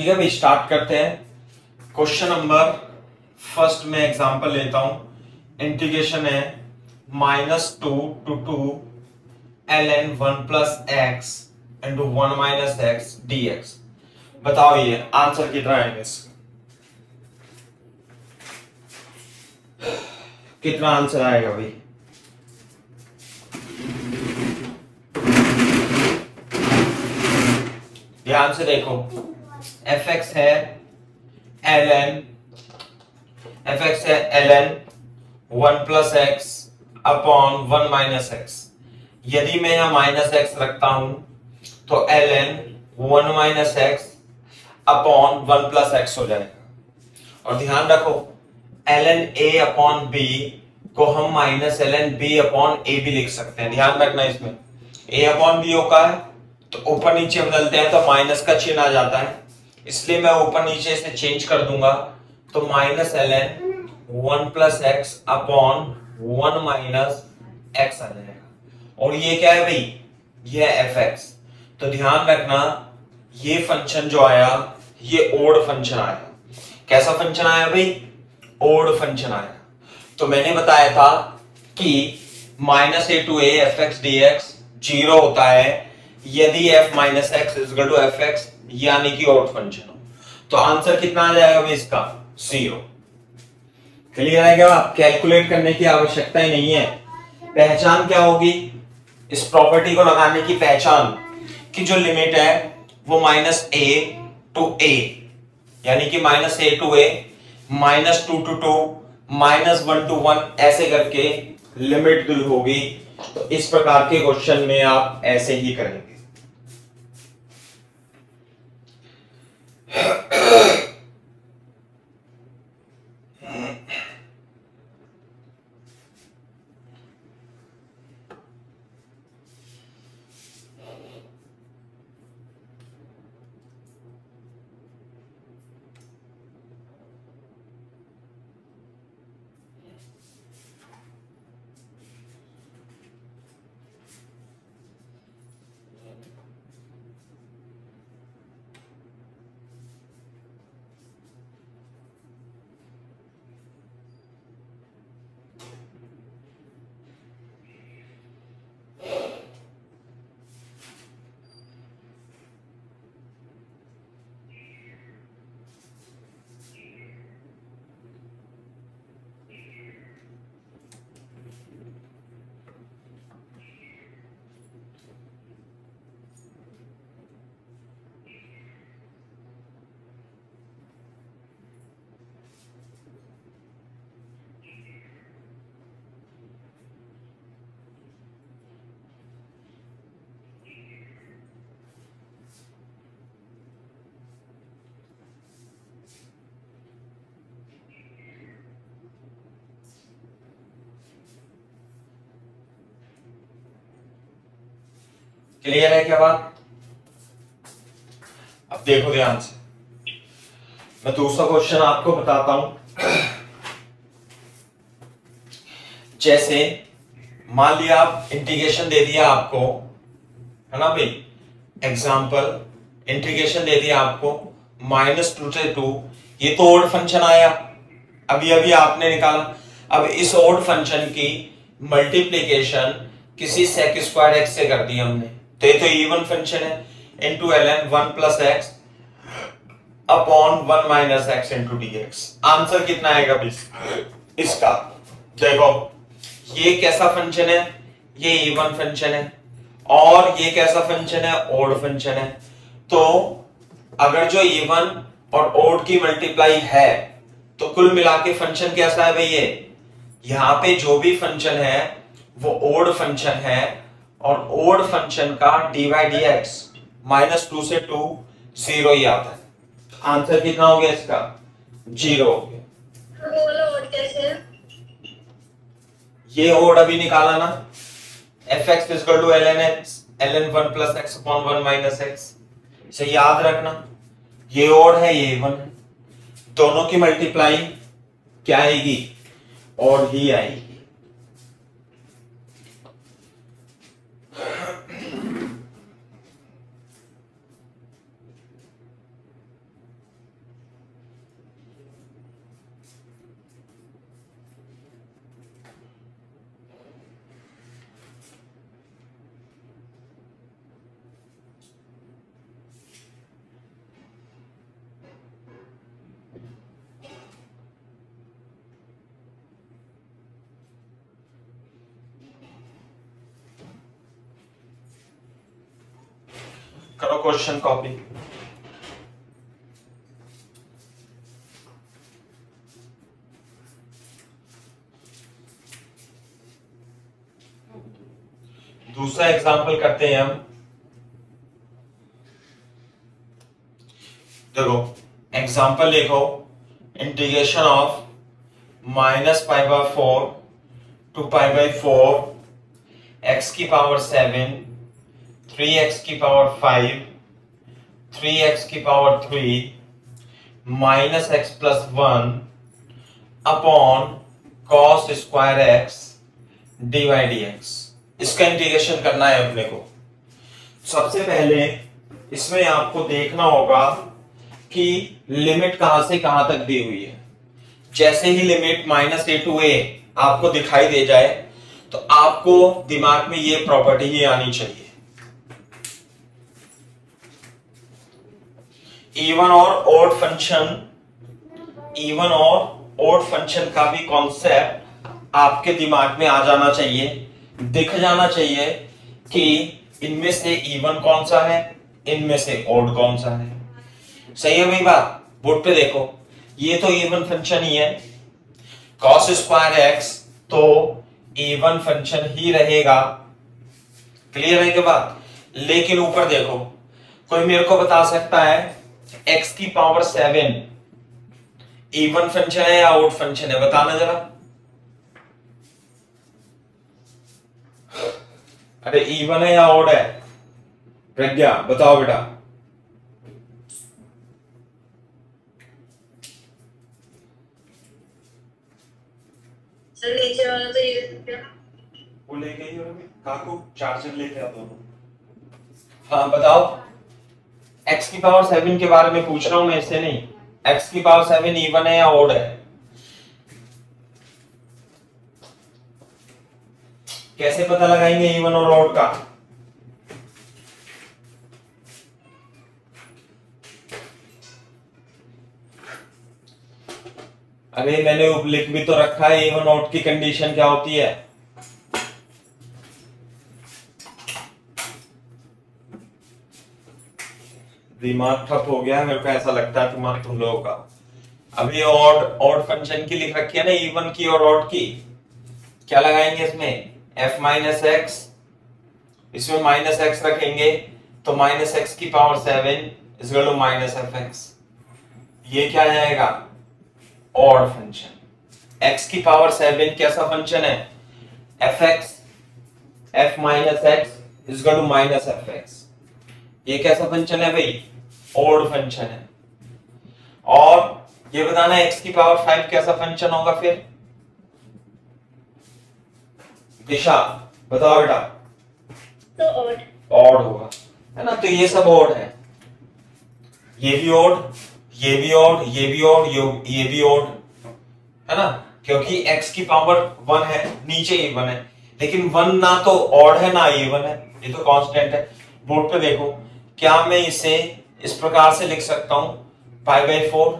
ठीक है भाई, स्टार्ट करते हैं। क्वेश्चन नंबर फर्स्ट में एग्जांपल लेता हूं। इंटीग्रेशन है -2 to 2 ln 1 plus x into 1 minus x dx। बताओ ये आंसर कितना आएगा इसका, कितना आंसर आएगा भाई। ध्यान से देखो, fx है ln 1 plus x upon 1 minus x। यदि मैं यहां माइनस एक्स रखता हूं तो ln 1 minus x upon 1 plus x हो जाएगा। और ध्यान रखो ln a अपॉन b को हम minus ln b upon a भी लिख सकते हैं। ध्यान रखना, इसमें a अपॉन b होगा है तो ऊपर नीचे बदलते हैं तो माइनस का चिन्ह आ जाता है, इसलिए मैं ऊपर नीचे इसे चेंज कर दूंगा तो minus ln 1 plus x upon 1 minus x आ जाएगा। और ये क्या है भाई, ये है fx। तो ध्यान रखना ये फंक्शन जो आया ये ओड फंक्शन आया। कैसा फंक्शन आया भाई, ओड फंक्शन आया। तो मैंने बताया था कि -a to a fx dx 0 होता है यदि f minus x is equal to fx यानी कि ओड फंक्शन हो। तो आंसर कितना आ जाएगा भाई इसका, 0। क्लियर है क्या, कैलकुलेट करने की आवश्यकता ही नहीं है। पहचान क्या होगी इस प्रॉपर्टी को लगाने की, पहचान कि जो लिमिट है वो -a to a यानी कि -a to a, -2 to 2, -1 to 1 ऐसे करके लिमिट दी होगी। तो इस प्रकार के क्वेश्चन में आप ऐसे ही करेंगे। क्लियर है क्या बात। अब देखो ध्यान से, मैं दूसरा क्वेश्चन आपको बताता हूं। जैसे मान लिया आप इंटीग्रेशन दे दिया आपको, है ना भाई, एग्जाम्पल इंटीग्रेशन दे दिया आपको -2 से 2, ये तो ओड फंक्शन आया अभी अभी आपने निकाला। अब इस ओड फंक्शन की मल्टीप्लीकेशन किसी सेक स्क्वायर एक्स से कर दी हमने, तो ये तो इवन फंक्शन है। Into ln 1 plus x upon 1 minus x into dx। Answer कितना आएगा इसका, देखो ये कैसा फंक्शन है, ये इवन फंक्शन है और ये कैसा फंक्शन है, ओड फंक्शन है। तो अगर जो इवन और ओड की मल्टीप्लाई है तो कुल मिला के फंक्शन कैसा है भाई, ये यहां पे जो भी फंक्शन है वो ओड फंक्शन है और ओड फंक्शन का dy dx -2 से 2 0 ही आता है। आंसर कितना हो गया इसका, 0 हो गया। ये ओड अभी निकाला ना, fx is equal to ln 1 plus x upon 1 minus x। इसे याद रखना, ये ओड है ये इवन है, दोनों की मल्टीप्लाई क्या आएगी, ओड ही आएगी। करो क्वेश्चन कॉपी। दूसरा एग्जांपल करते हैं हम। देखो एग्जांपल लिखो, इंटीग्रेशन ऑफ -π/4 to π/4 x की पावर 7, 3x की पावर 5, 3x की power 3 -x+1 upon cos square x dydx। इसका इंटीग्रेशन करना है अपने को। सबसे पहले इसमें आपको देखना होगा कि लिमिट कहां से कहां तक दी हुई है। जैसे ही लिमिट -a to a आपको दिखाई दे जाए तो आपको दिमाग में ये प्रॉपर्टी ही आनी चाहिए। इवन और ऑड फंक्शन का भी कॉन्सेप्ट आपके दिमाग में आ जाना चाहिए, दिख जाना चाहिए कि इनमें से इवन कौन सा है, इनमें से ऑड कौन सा है। सही है भाई बात? बोर्ड पे देखो, ये तो इवन फंक्शन ही है, cos स्क्वायर x तो इवन फंक्शन ही रहेगा। क्लियर है क्या बात? लेकिन ऊपर देखो, कोई मेरे को बता सकता है x की पावर 7 इवन फंक्शन है या ऑड फंक्शन है? बताना जरा। अरे इवन है या ऑड है? प्रज्ञा बताओ बेटा। सर नीचे वाला तो ये वो लेके ही होंगे, काकू चार्जर लेके आ दोनों। हाँ बताओ, x की पावर 7 के बारे में पूछ रहा हूं मैं, इससे नहीं। x की पावर 7 इवन है या ऑड है? कैसे पता लगाएंगे इवन और ऑड का? अरे मैंने लिख भी तो रखा है इवन ऑड की कंडीशन क्या होती है। दिमाग ठप हो गया मेरे को, ऐसा लगता है तुम लोगों का। अभी ऑड फंक्शन की लिख रखी है ना, इवन की और ऑड की। क्या लगाएंगे इसमें? f-x, इसमें -x रखेंगे तो -x की पावर 7 -fx। ये क्या आ जाएगा? Odd function. x की पावर 7 कैसा फंक्शन है? fx, f-x -fx। ये कैसा फंक्शन है भाई? ऑड फंक्शन है। और ये बताना x की पावर 5 कैसा फंक्शन होगा फिर? दिशा बताओ बेटा। तो ऑड होगा, है ना? तो ये सब ऑड है, ये भी ऑड, ये भी ऑड, ये भी ऑड, ये भी ऑड, है ना? क्योंकि x की पावर 1 है, नीचे इवन है, लेकिन 1 ना तो ऑड है ना इवन है, ये तो कांस्टेंट है। बोर्ड पे देखो, क्या मैं इसे इस प्रकार से लिख सकता हूं? π/4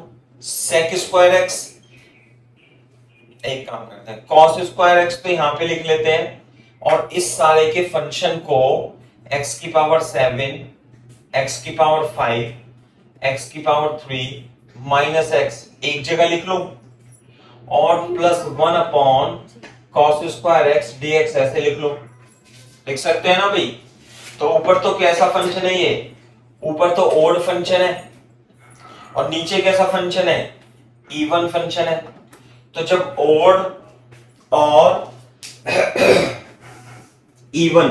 sec स्क्वायर x। एक काम करते हैं, cos स्क्वायर x तो यहां पे लिख लेते हैं, और इस सारे के फंक्शन को x की पावर 7, x की पावर 5, x की पावर 3 माइनस x एक जगह लिख लो, और +1 upon cos square x dx ऐसे लिख लो। लिख सकते हैं ना भाई? तो ऊपर तो कैसा फंक्शन है ये? ऊपर तो ऑड फंक्शन है, और नीचे कैसा फंक्शन है? इवन फंक्शन है। तो जब ऑड और इवन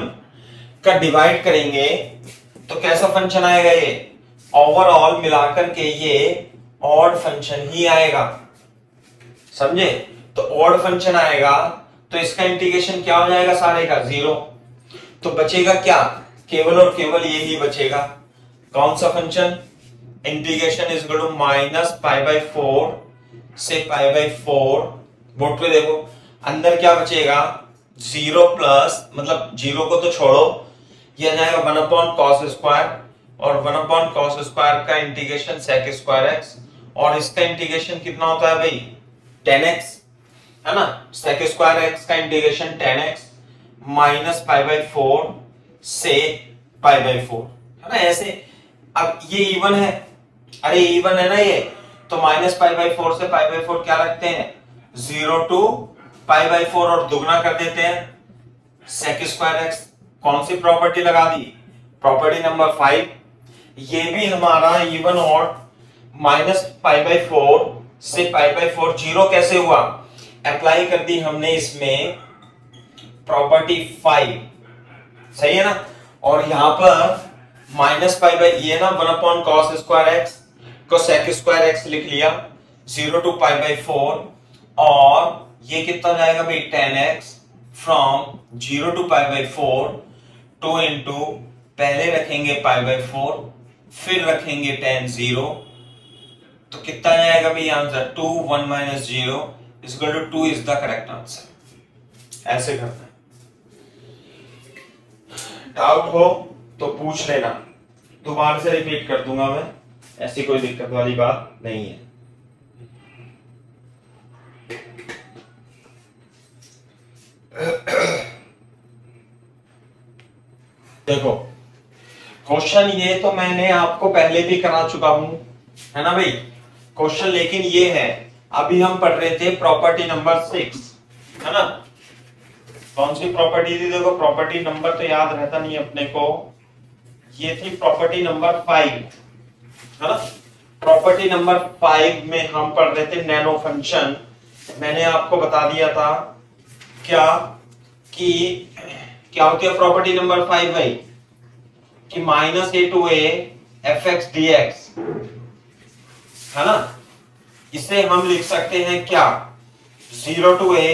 का डिवाइड करेंगे तो कैसा फंक्शन आएगा? ये ओवरऑल मिलाकर के ये ऑड फंक्शन ही आएगा, समझे? तो ऑड फंक्शन आएगा तो इसका इंटीग्रेशन क्या हो जाएगा? सारे का 0। तो बचेगा क्या? केवल और केवल ये ही बचेगा। कौन सा function? Integration is equal to -π/4 से π/4। बोर्ड पे देखो, अंदर क्या बचेगा? 0 प्लस, मतलब 0 को तो छोड़ो, ये आ जाएगा 1 अपॉन cos स्क्वायर, और 1 अपॉन cos स्क्वायर का इंटीग्रेशन sec स्क्वायर x, और इसका इंटीग्रेशन कितना होता है भाई? 10x, है ना? sec स्क्वायर x का इंटीग्रेशन 10x माइनस π/4 से π/4। है ना ऐसे। अब ये इवन है, अरे इवन है ना ये, तो माइनस पाई बाई 4 से पाई बाई 4 क्या रखते हैं 0 टू पाई बाई 4 और दुगना कर देते हैं सेक स्क्वायर एक्स। कौन सी प्रॉपर्टी लगा दी, प्रॉपर्टी नंबर 5। ये भी हमारा इवन और माइनस पाई बाई 4 से पाई बाई 4 जीरो कैसे हुआ, अप्लाई कर दी हमने इसमें प्रॉपर्टी 5, सही है ना। और यहां पर माइनस पाई बाई ये ना 1 अपॉन कॉस स्क्वायर एक्स को सेक स्क्वायर एक्स लिख लिया 0 टू पाई बाई 4, और ये कितना जाएगा भाई 10x from 0 to pi by 4, 2 into पहले रखेंगे पाई बाई 4 फिर रखेंगे 10 0, तो कितना जाएगा भाई answer 2 1 minus 0 is equal to 2 is the correct answer. ऐसे करना है। डाउट हो तो पूछ लेना, दोबारा से रिपीट कर दूंगा मैं, ऐसी कोई दिक्कत वाली बात नहीं है। देखो क्वेश्चन ये तो मैंने आपको पहले भी करा चुका हूं, है ना भाई क्वेश्चन, लेकिन ये है अभी हम पढ़ रहे थे प्रॉपर्टी नंबर 6, है ना। कौन सी प्रॉपर्टी थी, देखो प्रॉपर्टी नंबर तो याद रहता नहीं अपने को, ये थी प्रॉपर्टी नंबर 5, है ना। प्रॉपर्टी नंबर 5 में हम पढ़ रहे थे नैनो फंक्शन। मैंने आपको बता दिया था क्या कि क्या होती है प्रॉपर्टी नंबर 5 भाई, कि minus a to a f x d x, है ना। इसे हम लिख सकते हैं क्या 0 to a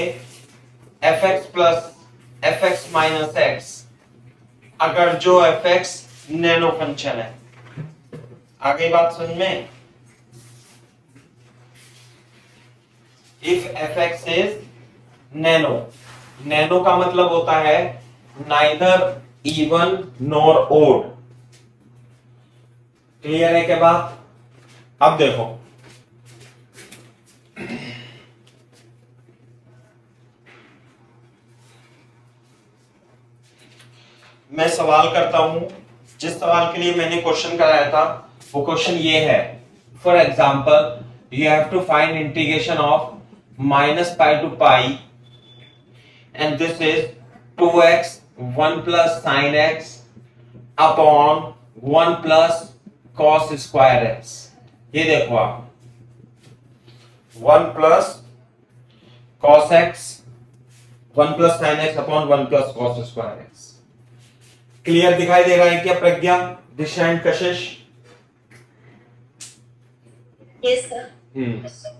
f x plus f x minus x, अगर जो एफ एक्स नैनो फंक्शन है। आगे बात समझ में, if f x is nano, nano का मतलब होता है neither even nor odd. Clear है क्या बात। अब देखो मैं सवाल करता हूं, जिस सवाल के लिए मैंने क्वेश्चन कराया था वो क्वेश्चन ये है, for example you have to find integration of minus pi to pi and this is 2x 1 plus sine x upon 1 plus cos square x. ये देखो आप 1 plus cos x 1 plus sine x upon 1 plus cos square x. Clear दिखाई दे रहा है क्या Pragya, Disha and Kashish? Yes sir.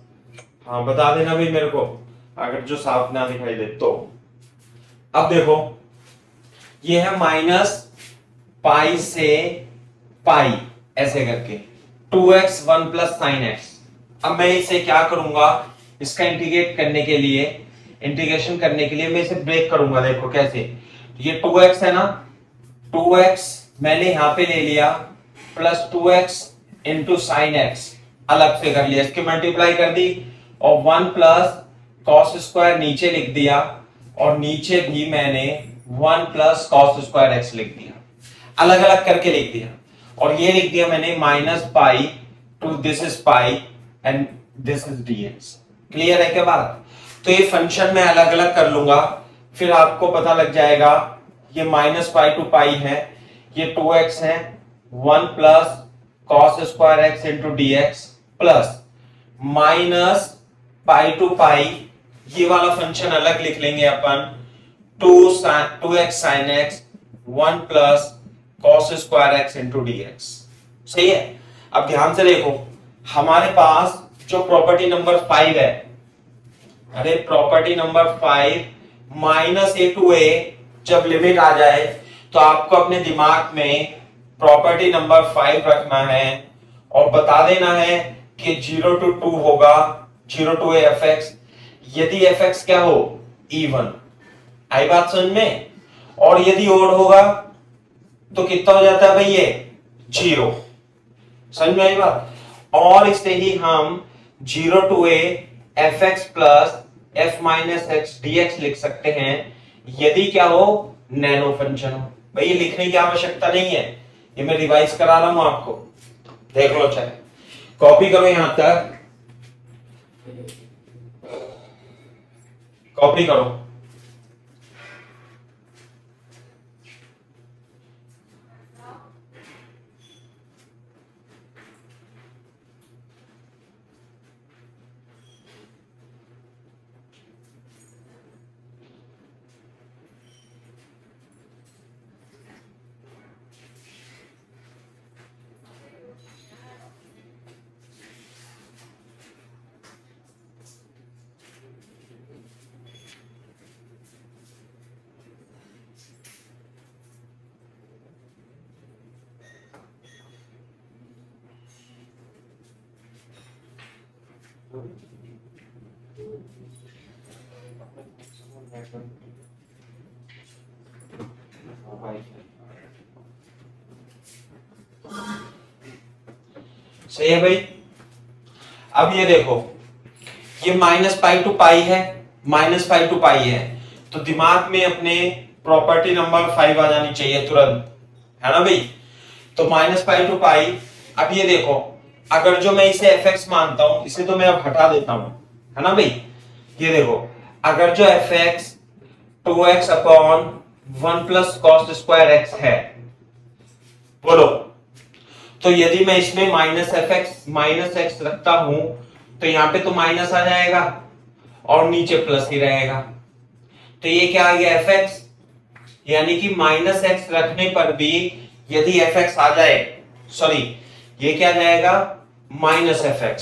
हाँ बता देना भी मेरे को अगर जो साफ ना दिखाई दे तो। अब देखो ये है माइनस पाई से पाई ऐसे करके 2x 1 प्लस साइन एक्स। अब मैं इसे क्या करूंगा, इसका इंटीग्रेट करने के लिए, इंटीग्रेशन करने के लिए मैं इसे ब्रेक करूंगा। देखो कैसे, ये 2x है ना, 2x मैंने यहां पे ले लिया plus 2x into sine x अलग से कर लिया, इसकी मल्टीप्लाई कर दी, और 1 प्लस कॉस स्क्वायर नीचे लिख दिया, और नीचे भी मैंने 1 प्लस कॉस स्क्वायर एक्स लिख दिया, अलग अलग करके लिख दिया। और ये लिख दिया मैंने minus pi to this is pi and this is dx। Clear है क्या बात। तो ये फंक्शन मैं अलग अलग कर लूंगा, फिर आपको पता लग जाएगा ये माइनस पाई टू पाई है, ये 2x है, 1 plus cos square x into dx plus minus pi to pi, ये वाला फंक्शन अलग लिख लेंगे अपन 2x sine x 1 plus cos square x into dx। सही है। अब ध्यान से देखो हमारे पास जो प्रॉपर्टी नंबर 5 है, अरे property number 5 minus a to a जब लिमिट आ जाए तो आपको अपने दिमाग में प्रॉपर्टी नंबर 5 रखना है और बता देना है कि 0 टू 2 होगा 0 टू ए एफ एक्स, यदि एफ एक्स क्या हो इवन। आई बात समझ में। और यदि ओड होगा तो कितना हो जाता है भाई ये 0। समझ में आई बात। और इसे ही हम 0 to a f x plus f minus x d x लिख सकते हैं, यदि क्या हो नैनो फंक्शन हो। भाई ये लिखने की आवश्यकता नहीं है, ये मैं रिवाइज करा रहा हूं आपको, देख लो चाहे, कॉपी करो यहां तक, कॉपी करो। सही है भाई। अब ये देखो, ये -π to π है, -π to π है, तो दिमाग में अपने प्रॉपर्टी नंबर 5 आ जानी चाहिए तुरंत, है ना भाई। तो -π to π। अब ये देखो, अगर जो मैं इसे fx मानता हूं, इसे तो मैं अब हटा देता हूं, है ना भाई। ये देखो, अगर जो fx 2x upon 1 plus cos square x है, बोलो, तो यदि मैं इसमें -x रखता हूं तो यहां पे तो माइनस आ जाएगा और नीचे प्लस ही रहेगा। तो ये क्या आ गया fx, यानी कि -x रखने पर भी यदि fx आ जाए, सॉरी ये क्या जाएगा -fx,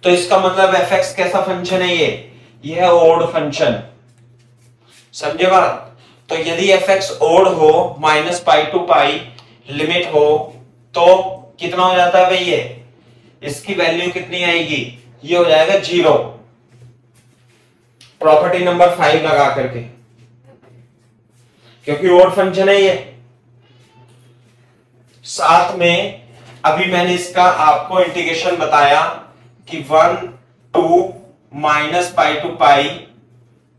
तो इसका मतलब fx कैसा फंक्शन है, ये है ओड फंक्शन, समझे बात। तो यदि fx ओड हो, -π to π लिमिट हो, तो कितना हो जाता है भाई, ये इसकी वैल्यू कितनी आएगी, ये हो जाएगा 0, प्रॉपर्टी नंबर 5 लगा करके, क्योंकि ओड फंक्शन है ये। साथ में अभी मैंने इसका आपको इंटीग्रेशन बताया कि 1 to -π to π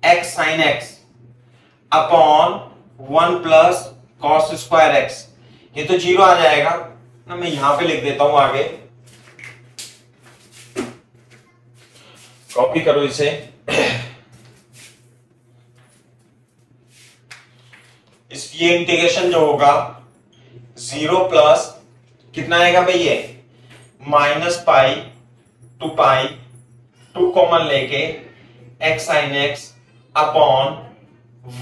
x sin x upon 1 plus cos square x, ये तो 0 आ जाएगा ना। मैं यहां पे लिख देता हूं आगे, कॉपी करो इसे। इस ये इंटीग्रेशन जो होगा 0 प्लस कितना आएगा भाई, ये -π to π, 2 कॉमन लेके x sin x upon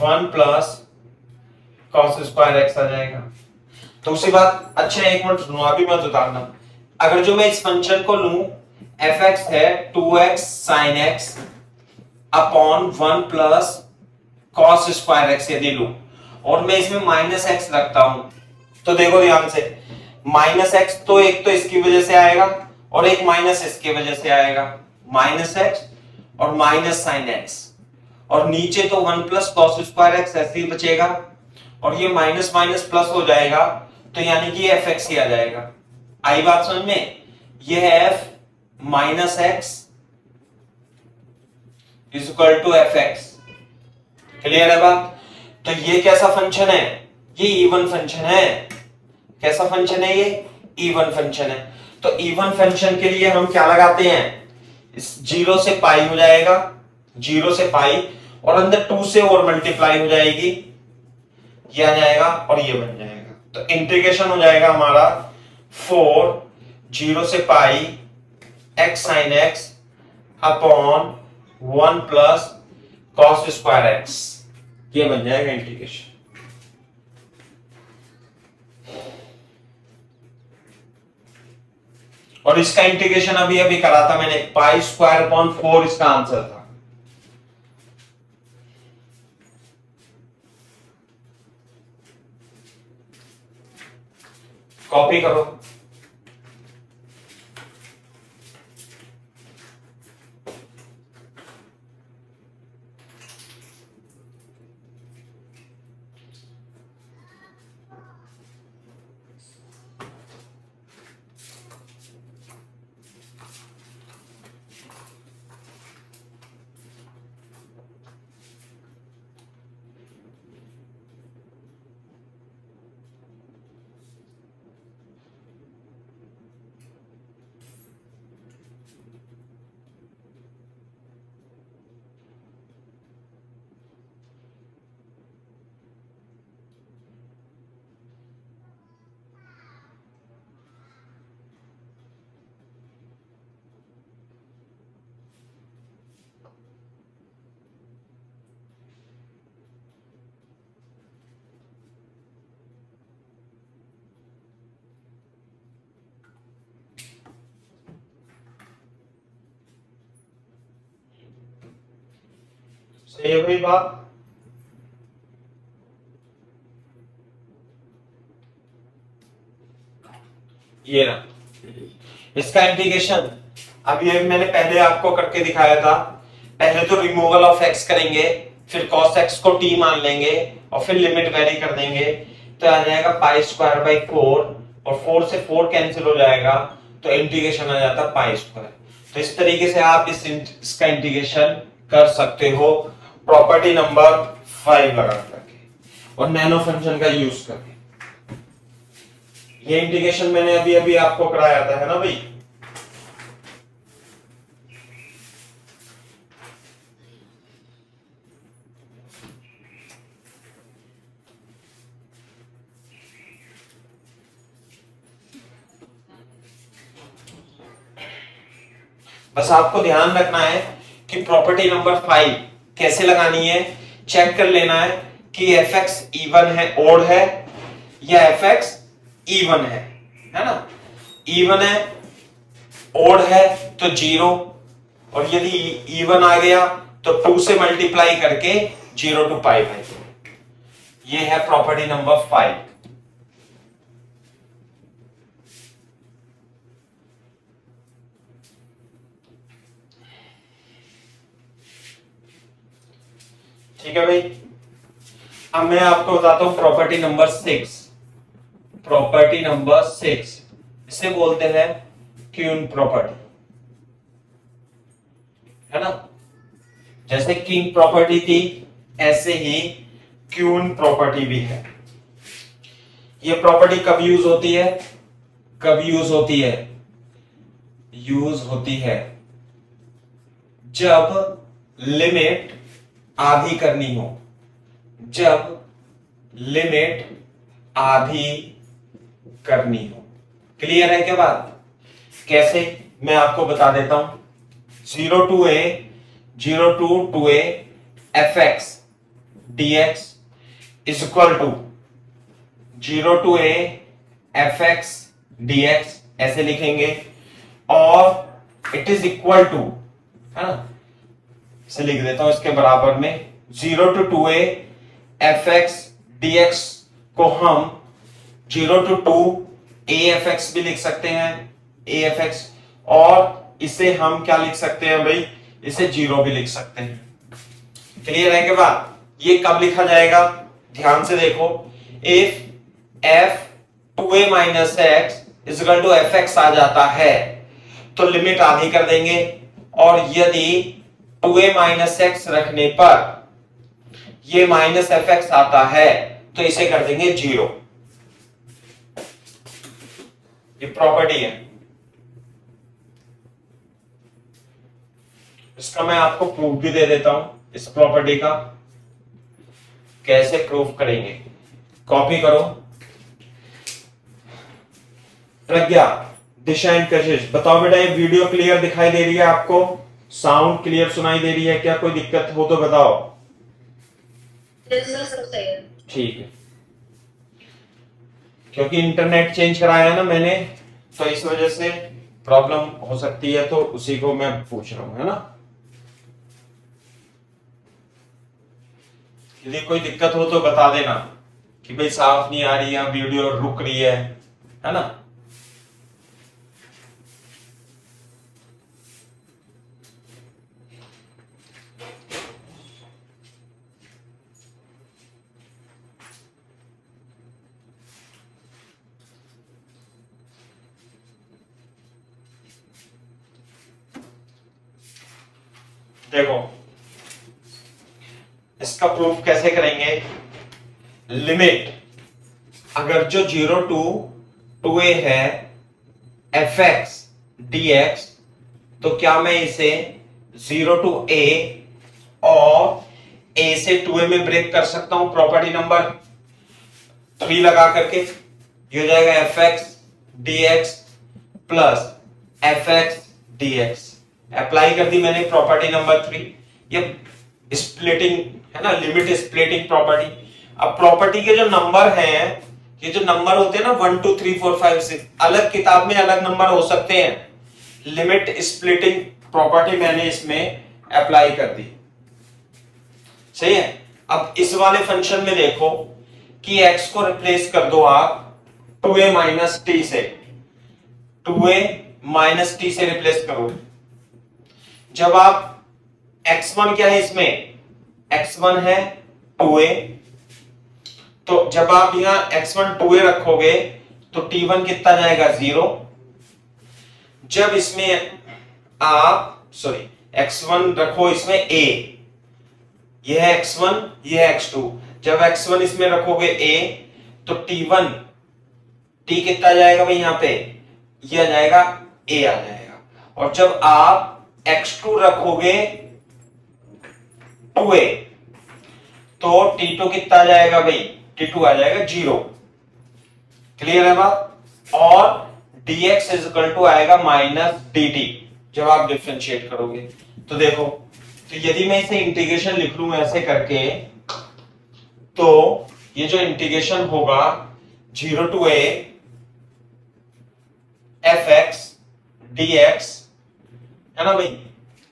1 plus cos square x आ जाएगा। तो उसी बात, अच्छा एक मिनट सुनो, अभी मत उतारना। अगर जो मैं इस फंक्शन को लूं, fx है 2x sin x upon 1 plus cos square x यदि लूं, और मैं इसमें -x रखता हूं, तो देखो ध्यान से, -x तो एक तो इसकी वजह से आएगा और एक माइनस इसकी वजह से आएगा, -x और माइनस sin x, और नीचे तो 1 प्लस कॉस स्क्वायर एक्स ऐसे ही बचेगा, और ये माइनस माइनस प्लस हो जाएगा, तो यानी कि ये fx ही आ जाएगा। आई बात समझ में, ये है f minus x is equal to fx, clear है बात। तो ये कैसा फंक्शन है, ये इवन फंक्शन है। कैसा फंक्शन है, ये इवन फंक्शन है। तो इवन फंक्शन के लिए हम क्या लगाते हैं, इस 0 से पाई हो जाएगा, 0 से पाई, और अंदर 2 से और मल्टीप्लाई हो जाएगी, ये आ जाएगा और ये बन जाएगा। तो इंटीग्रेशन हो जाएगा हमारा 4 0 से पाई x sin x upon 1 plus cos square x, ये बन जाएगा इंटीग्रेशन। और इसका इंटीग्रेशन अभी अभी करा था मैंने, पाई स्क्वायर अपॉन 4 इसका आंसर था। कॉपी करो। सही है भाई बात। ये ना इसका इंटीग्रेशन अभी मैंने पहले आपको करके दिखाया था। पहले तो रिमूवल ऑफ एक्स करेंगे, फिर cos x को t मान लेंगे और फिर लिमिट वेरी कर देंगे, तो आ जाएगा पाई स्क्वायर बाई 4 और 4 से 4 कैंसिल हो जाएगा, तो इंटीग्रेशन आ जाता पाई स्क्वायर। तो इस तरीके से आप इसका इंटीग्रेशन कर सकते हो प्रॉपर्टी नंबर 5 लगा करके और नैनो फंक्शन का यूज करके। ये इंटीग्रेशन मैंने अभी अभी आपको कराया था, है ना भाई। बस आपको ध्यान रखना है कि प्रॉपर्टी नंबर 5 कैसे लगानी है, चेक कर लेना है कि fx इवन है, ओड है, या fx इवन है ना। इवन है, ओड है तो 0, और यदि इवन आ गया तो 2 से मल्टीप्लाई करके 0 to पाई बाई 2। ये है प्रॉपर्टी नंबर 5। ठीक है भाई। अब मैं आपको बताता हूं प्रॉपर्टी नंबर 6। प्रॉपर्टी नंबर 6 इसे बोलते हैं क्यून प्रॉपर्टी, है ना। जैसे किंग प्रॉपर्टी थी ऐसे ही क्यून प्रॉपर्टी भी है। ये प्रॉपर्टी कब यूज होती है, कब यूज होती है, यूज होती है जब लिमिट आधी करनी हो, जब लिमिट आधी करनी हो। क्लियर है क्या बात? कैसे, मैं आपको बता देता हूं। 0 to a 2a fx dx is equal to 0 to a fx dx ऐसे लिखेंगे, और इट इज इक्वल टू, है ना, इसे लिख देता हूं इसके बराबर में 0 to 2a fx dx को हम 0 to 2 afx भी लिख सकते हैं, afx, और इसे हम क्या लिख सकते हैं भाई, इसे 0 भी लिख सकते हैं। क्लियर है के बाद? ये कब लिखा जाएगा, ध्यान से देखो। If f 2a minus x is equal to fx आ जाता है तो लिमिट आधी कर देंगे, और यदि 2a माइनस एक्स रखने पर ये माइनस fx आता है तो इसे कर देंगे 0। ये प्रॉपर्टी है, इसका मैं आपको प्रूफ भी दे देता हूं। इस प्रॉपर्टी का कैसे प्रूफ करेंगे, कॉपी करो। प्रज्ञा, दिशा एंड कशिश, बताओ बेटा ये वीडियो क्लियर दिखाई दे रही है आपको? साउंड क्लियर सुनाई दे रही है क्या? कोई दिक्कत हो तो बताओ। सब सही है। ठीक है, क्योंकि इंटरनेट चेंज कराया है ना मैंने, तो इस वजह से प्रॉब्लम हो सकती है, तो उसी को मैं पूछ रहा हूं, है ना। यदि कोई दिक्कत हो तो बता देना कि भाई साफ नहीं आ रही है, वीडियो रुक रही है ना। देखो इसका प्रूफ कैसे करेंगे। लिमिट अगर जो 0 to 2a है fx dx, तो क्या मैं इसे 0 to a और a से 2a में ब्रेक कर सकता हूं प्रॉपर्टी नंबर 3 लगा करके। ये हो जाएगा fx dx plus fx dx। Apply कर दी मैंने प्रॉपर्टी नंबर 3। ये स्प्लिटिंग है ना, लिमिट स्प्लिटिंग प्रॉपर्टी। अब प्रॉपर्टी के जो नंबर हैं, ये जो नंबर होते हैं ना 1 2 3 4 5 6, अलग किताब में अलग नंबर हो सकते हैं। लिमिट स्प्लिटिंग प्रॉपर्टी मैंने इसमें अप्लाई कर दी। सही है। अब इस वाले फंक्शन में देखो कि x को रिप्लेस कर दो आप 2a माइनस टी से, 2a माइनस टी से रिप्लेस करो। जब आप x1 क्या है इसमें, x1 है 2a, तो जब आप यहां x1 2a रखोगे तो t1 कितना जाएगा 0। जब इसमें आप x1 रखो इसमें a, यह है x1 यह है x2, जब x1 इसमें रखोगे a तो t1 t कितना जाएगा भाई यहां पे, यह आ जाएगा a आ जाएगा। और जब आप x2 रखोगे 2a तो t2 कितना आ जाएगा भाई, t2 आ जाएगा 0। क्लियर है बात। और dx इज इक्वल टू आएगा माइनस dt जब आप डिफरेंशिएट करोगे। तो देखो, तो यदि मैं इसे इंटीग्रेशन लिख लूं ऐसे करके, तो ये जो इंटीग्रेशन होगा 0 टू a fx dx है ना भाई,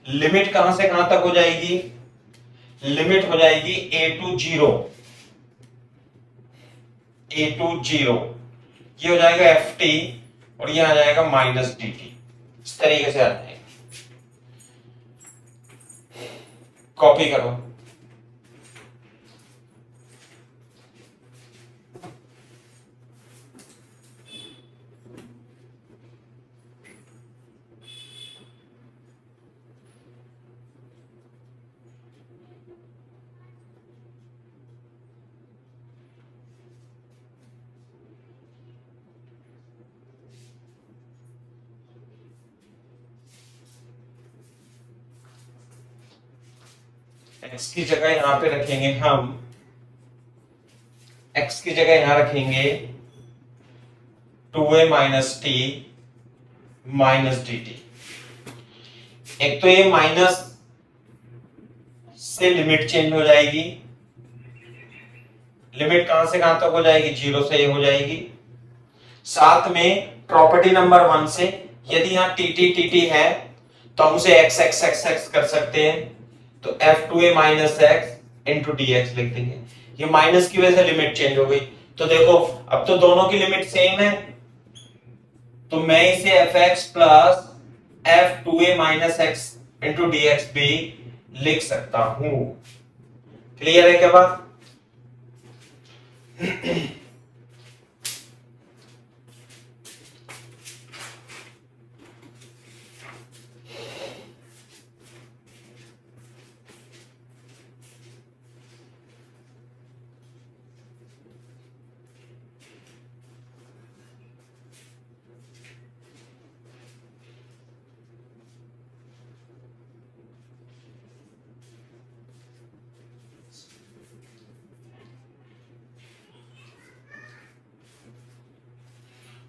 लिमिट कहां से कहां तक हो जाएगी, लिमिट हो जाएगी a टू 0, a टू 0, ये हो जाएगा ft और ये आ जाएगा माइनस dt। इस तरीके से आ जाएगा। कॉपी करो। x की जगह यहां पे रखेंगे हम, x की जगह यहां रखेंगे 2a minus T minus D T. एक तो ये माइनस से लिमिट चेंज हो जाएगी, लिमिट कहां से कहां तक हो जाएगी, 0 से ये हो जाएगी। साथ में प्रॉपर्टी नंबर 1 से यदि यहां टी है तो हम उसे x x x x कर सकते हैं, तो f2a minus x into dx लिख देंगे। ये माइनस की वजह से लिमिट चेंज हो गई। तो देखो अब तो दोनों की लिमिट सेम है, तो मैं इसे fx plus f2a minus x into dx भी लिख सकता हूं। क्लियर है क्या बात।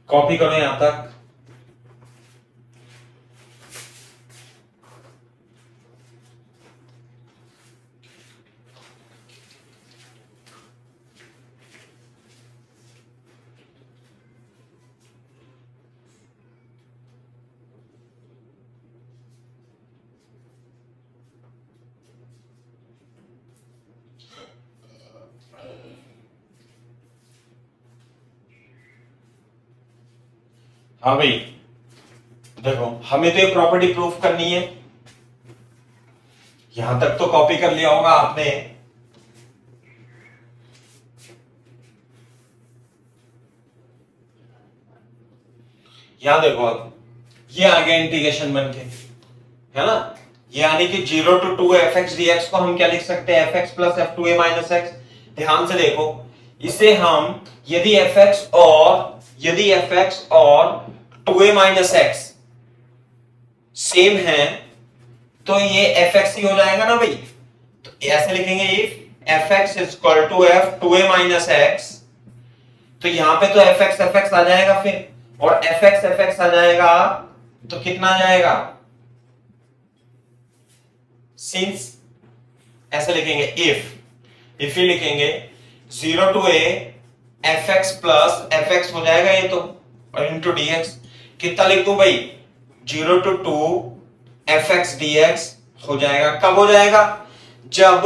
कॉपी करो यहां तक। हाँ भाई देखो, हमें तो ये प्रॉपर्टी प्रूफ करनी है। यहां तक तो कॉपी कर लिया होगा आपने। यहां देखो, अब ये आ गया इंटीग्रेशन बन के, है ना। ये यानी कि 0 टू 2 fx dx को हम क्या लिख सकते हैं, fx plus f2a minus x। ध्यान से देखो, इसे हम यदि fx और 2a माइनस x सेम है तो ये fx ही हो जाएगा ना भाई। तो ऐसे लिखेंगे if fx is equal to f2a minus x, तो यहां पे तो fx आ जाएगा फिर, और fx आ जाएगा तो कितना आ जाएगा, सिंस ऐसे लिखेंगे इफ ही लिखेंगे 0 to a fx plus fx हो जाएगा ये तो, और इंटू dx कितना लिख दूं भाई, 0 टू 2 fx dx हो जाएगा। कब हो जाएगा, जब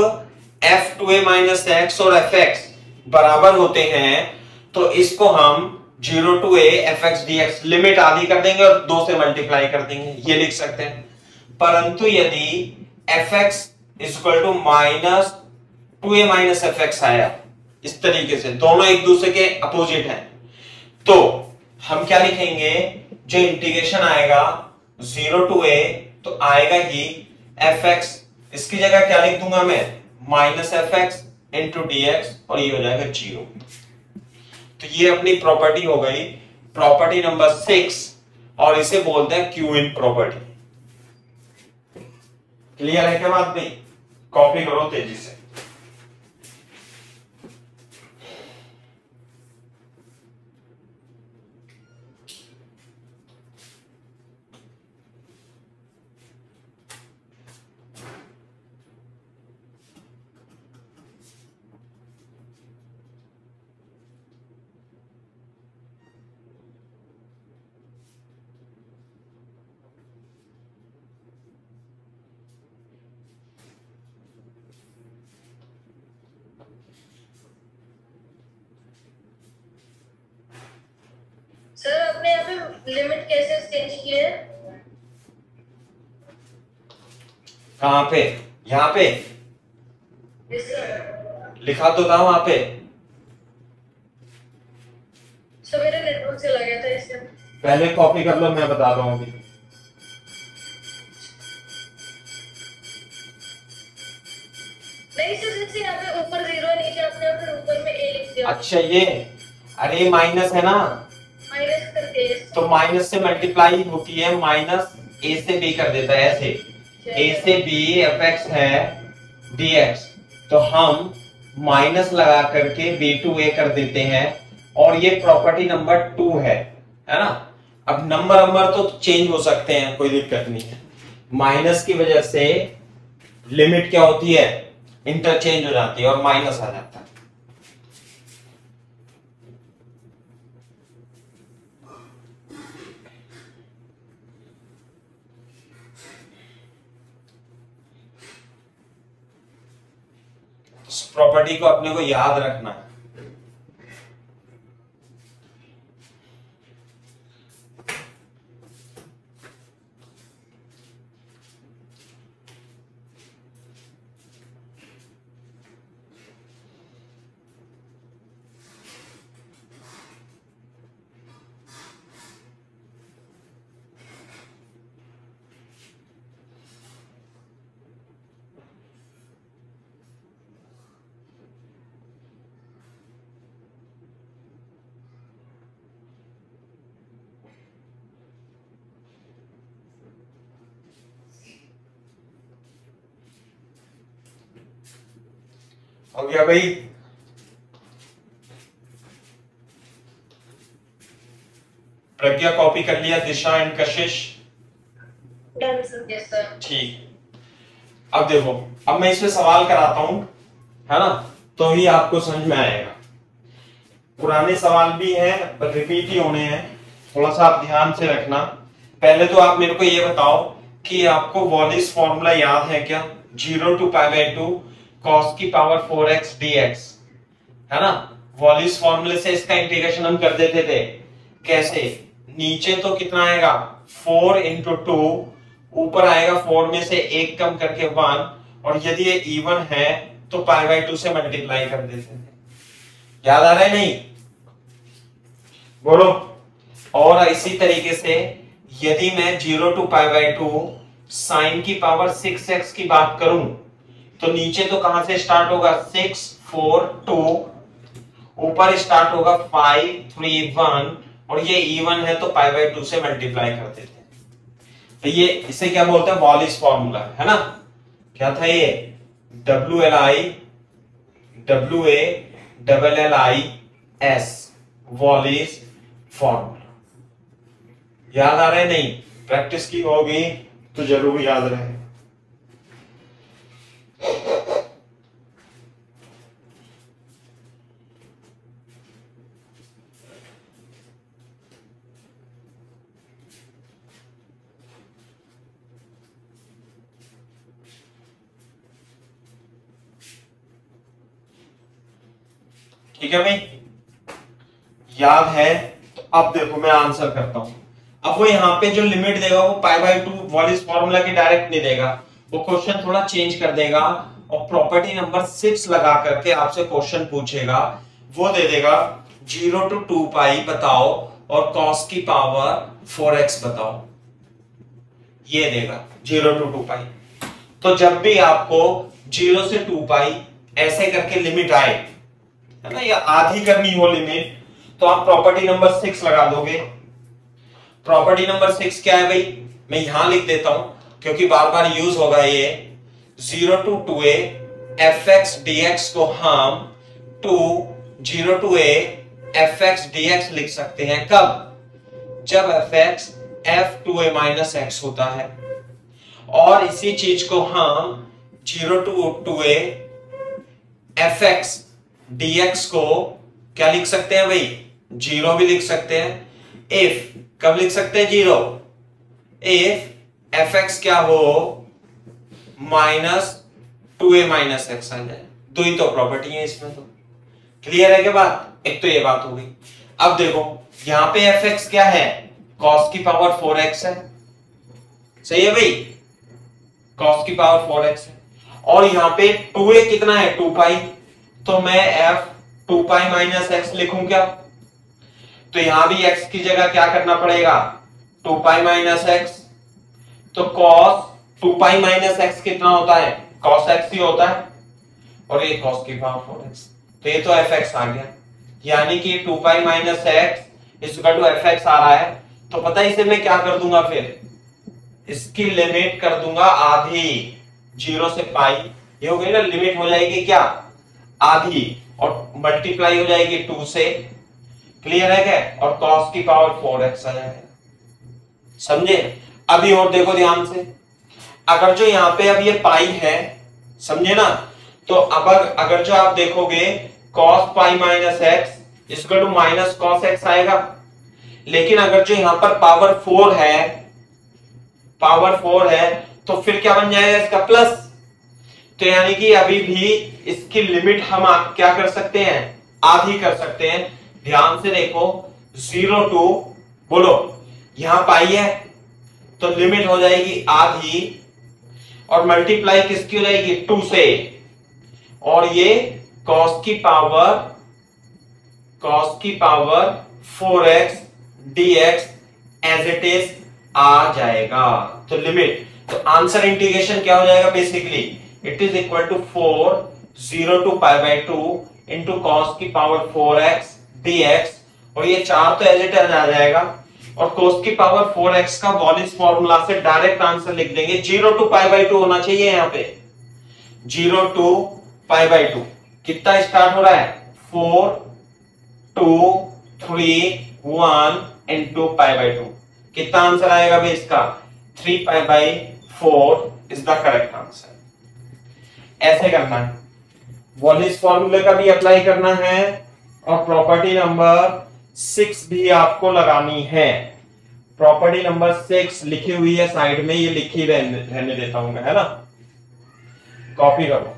f2a माइनस एक्स और fx बराबर होते हैं तो इसको हम 0 to a fx dx limit आधी कर देंगे और 2 से मल्टीप्लाई कर देंगे, ये लिख सकते हैं। परंतु यदि fx is equal to minus 2a minus fx आया इस तरीके से, दोनों एक दूसरे के अपोजिट हैं, तो हम क्या लिखेंगे, जो इंटीग्रेशन आएगा 0 to a तो आएगा ही fx, इसकी जगह क्या लिख दूंगा मैं, माइनस fx इंटू dx और ये हो जाएगा 0। तो ये अपनी प्रॉपर्टी हो गई, प्रॉपर्टी नंबर 6, और इसे बोलते हैं क्यू इन प्रॉपर्टी। क्लियर है क्या बात नहीं? कॉपी करो तेजी से। सर आपने यहाँ पे लिमिट कैसे चेंज की है? कहां पे? यहाँ पे लिखा तो था वहां पे। सर मेरा नेटवर्क चला गया था इससे। पहले कॉपी कर लो, मैं बता दूं अभी। नहीं सर, जैसे यहाँ पे ऊपर 0 है, नीचे आपने यहाँ पे ऊपर में a लिख दिया। अच्छा ये, अरे माइनस है ना, माइनस करके तो माइनस से मल्टीप्लाई होती है, माइनस a से b कर देता है ऐसे, a से b fx है dx, तो हम माइनस लगा करके b to a कर देते हैं, और ये प्रॉपर्टी नंबर 2 है ना। अब नंबर तो चेंज हो सकते हैं, कोई दिक्कत नहीं है। माइनस की वजह से लिमिट क्या होती है, इंटरचेंज हो जाती है और माइनस आ जाता है। इस प्रॉपर्टी को अपने को याद रखना है। हो गया भाई? प्रज्ञा कॉपी कर लिया, दिशा and Kashish? Done sir. Yes sir. ठीक। अब देखो, अब मैं इसमें सवाल कराता हूं, है ना, तो ही आपको समझ में आएगा। पुराने सवाल भी हैं पर रिपीट ही होने हैं, थोड़ा सा आप ध्यान से रखना। पहले तो आप मेरे को ये बताओ कि आपको वॉलिस फॉर्मूला याद है क्या? 0 to π/2 cos की पावर 4x dx, है ना। वॉलिस फॉर्मूले से इसका इंटीग्रेशन हम कर देते थे। कैसे? नीचे तो कितना आएगा 4 into 2, ऊपर आएगा 4 में से 1 कम करके 1, और यदि ये इवन है तो π/2 से मल्टीप्लाई कर देते थे। याद आ रहा है नहीं? बोलो। और इसी तरीके से यदि मैं 0 to π/2 साइन की पावर 6x की बात करूं तो नीचे तो कहां से स्टार्ट होगा, 6 4 2, ऊपर स्टार्ट होगा 5 3 1, और ये इवन है तो π/2 से मल्टीप्लाई कर देते हैं। तो ये इसे क्या बोलते हैं, वॉलिस फॉर्मूला, है ना। क्या था ये? WLIS, Wallis formula. याद आ रहा है नहीं? प्रैक्टिस की होगी तो जरूर याद रहे। ठीक है भाई, याद है? तो अब देखो मैं आंसर करता हूं। अब वो यहाँ पे जो लिमिट देगा वो π/2 वॉलिस फॉर्मूला की डायरेक्ट नहीं देगा, वो क्वेश्चन थोड़ा चेंज कर देगा और प्रॉपर्टी नंबर 6 लगा करके आपसे क्वेश्चन पूछेगा। वो दे देगा 0 to 2 पाई बताओ और cos की पावर 4x बताओ, ये देगा 0 to 2 पाई। तो जब भी आपको 0 से 2 पाई ऐसे करके लिमिट आए, है ना, या आधी करनी हो लिमिट, तो आप प्रॉपर्टी नंबर 6 लगा दोगे। प्रॉपर्टी नंबर 6 क्या है भाई, मैं यहां लिख देता हूं क्योंकि बार बार यूज होगा ये। 0 to 2a fx dx को हम 0 to a fx dx लिख सकते हैं। कब? जब fx f2a माइनस x होता है। और इसी चीज को हम 0 to 2a fx dx को क्या लिख सकते हैं भाई, 0 भी लिख सकते हैं। इफ कब लिख सकते हैं 0? इफ fx क्या हो -2a माइनस x आ जाए। दो ही तो प्रॉपर्टी है इसमें। तो क्लियर है क्या बात? एक तो ये बात हो गई। अब देखो यहां पे fx क्या है, cos की पावर 4x है, सही है भाई, cos की पावर 4x है। और यहां पे 2a कितना है, 2 पाई, तो मैं f 2 पाई माइनस x लिखूं क्या? तो यहां भी x की जगह क्या करना पड़ेगा, 2 पाई माइनस x। तो cos 2 पाई माइनस x कितना होता है, cos x ही होता है, और ये cos की पावर 4x। तो ये तो fx आ गया, यानी कि 2 pi minus x equal to fx आ रहा है। तो पता है इसे मैं क्या कर दूंगा, फिर इसकी लिमिट कर दूंगा आधी, 0 से पाई, ये हो गई ना, लिमिट हो जाएगी क्या, आधी, और मल्टीप्लाई हो जाएगी 2 से। क्लियर है क्या? और cos की पावर 4x आ जाएगा। समझे? अभी और देखो ध्यान से, अगर जो यहां पे अब ये पाई है, समझे ना, तो अब अगर जो आप देखोगे cos pi minus x equal to minus cos x आएगा। लेकिन अगर जो यहां पर पावर 4 है तो फिर क्या बन जाएगा इसका, प्लस। तो यानी कि अभी भी इसकी लिमिट हम क्या कर सकते हैं, आधी कर सकते हैं। ध्यान से देखो, 0 to, बोलो, यहां पाई है तो लिमिट हो जाएगी आधी, और मल्टीप्लाई किसकी हो जाएगी, 2 से, और ये cos की power 4x dx as it is आ जाएगा। तो लिमिट, तो आंसर इंटीग्रेशन क्या हो जाएगा, basically it is equal to 4 0 to π/2 into cos की पावर 4x dx, और ये 4 तो एज इट इज आ जाएगा, और cos की पावर 4x का वॉलिस फॉर्मूला से डायरेक्ट आंसर लिख देंगे। 0 to π/2 होना चाहिए यहाँ पे, 0 to π/2 कितना स्टार्ट हो रहा है, 4 2 3 1 into π/2। कितना आंसर आएगा भाई इसका, 3π/4 इज द करेक्ट आंसर। ऐसे करना है, वॉलिस फॉर्मूले का भी अप्लाई करना है, और प्रॉपर्टी नंबर 6 भी आपको लगानी है। प्रॉपर्टी नंबर 6 लिखी हुई है साइड में, ये लिखी रहने देता हूं मैं, है ना, कॉपी करो।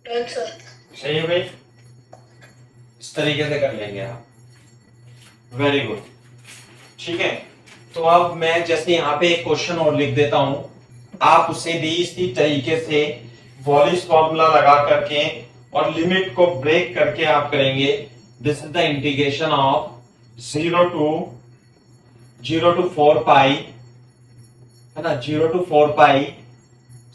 सर। सही है भाई, इस तरीके से कर लेंगे आप। Very good. ठीक है, तो अब मैं जैसे यहाँ पे एक क्वेश्चन और लिख देता हूं, आप उसे भी इसी तरीके से वॉलिस फॉर्मूला लगा करके और लिमिट को ब्रेक करके आप करेंगे। This is the integration of 0 to 4 पाई, है ना, 0 to 4 पाई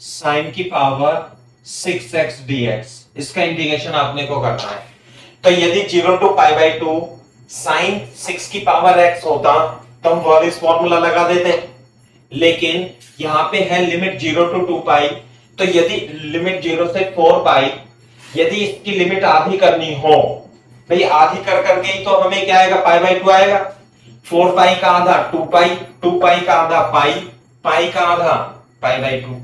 साइन की पावर 6x dx, इसका इंटीग्रेशन आपने को करना है। तो यदि 0 to पाई बाई 2 साइन 6 की पावर x होता तो हम वॉलिस फॉर्मूला लगा देते, लेकिन यहां पे है लिमिट 0 to 2 पाई, तो यदि लिमिट 0 से 4 पाई, यदि इसकी लिमिट आधी करनी हो, भाई आधी कर करके ही तो हमें क्या आएगा, पाई बाई 2 आएगा। 4 पाई का आधा 2 पाई, 2 पाई का आधा पाई, पाई का आधा पाई बाई 2।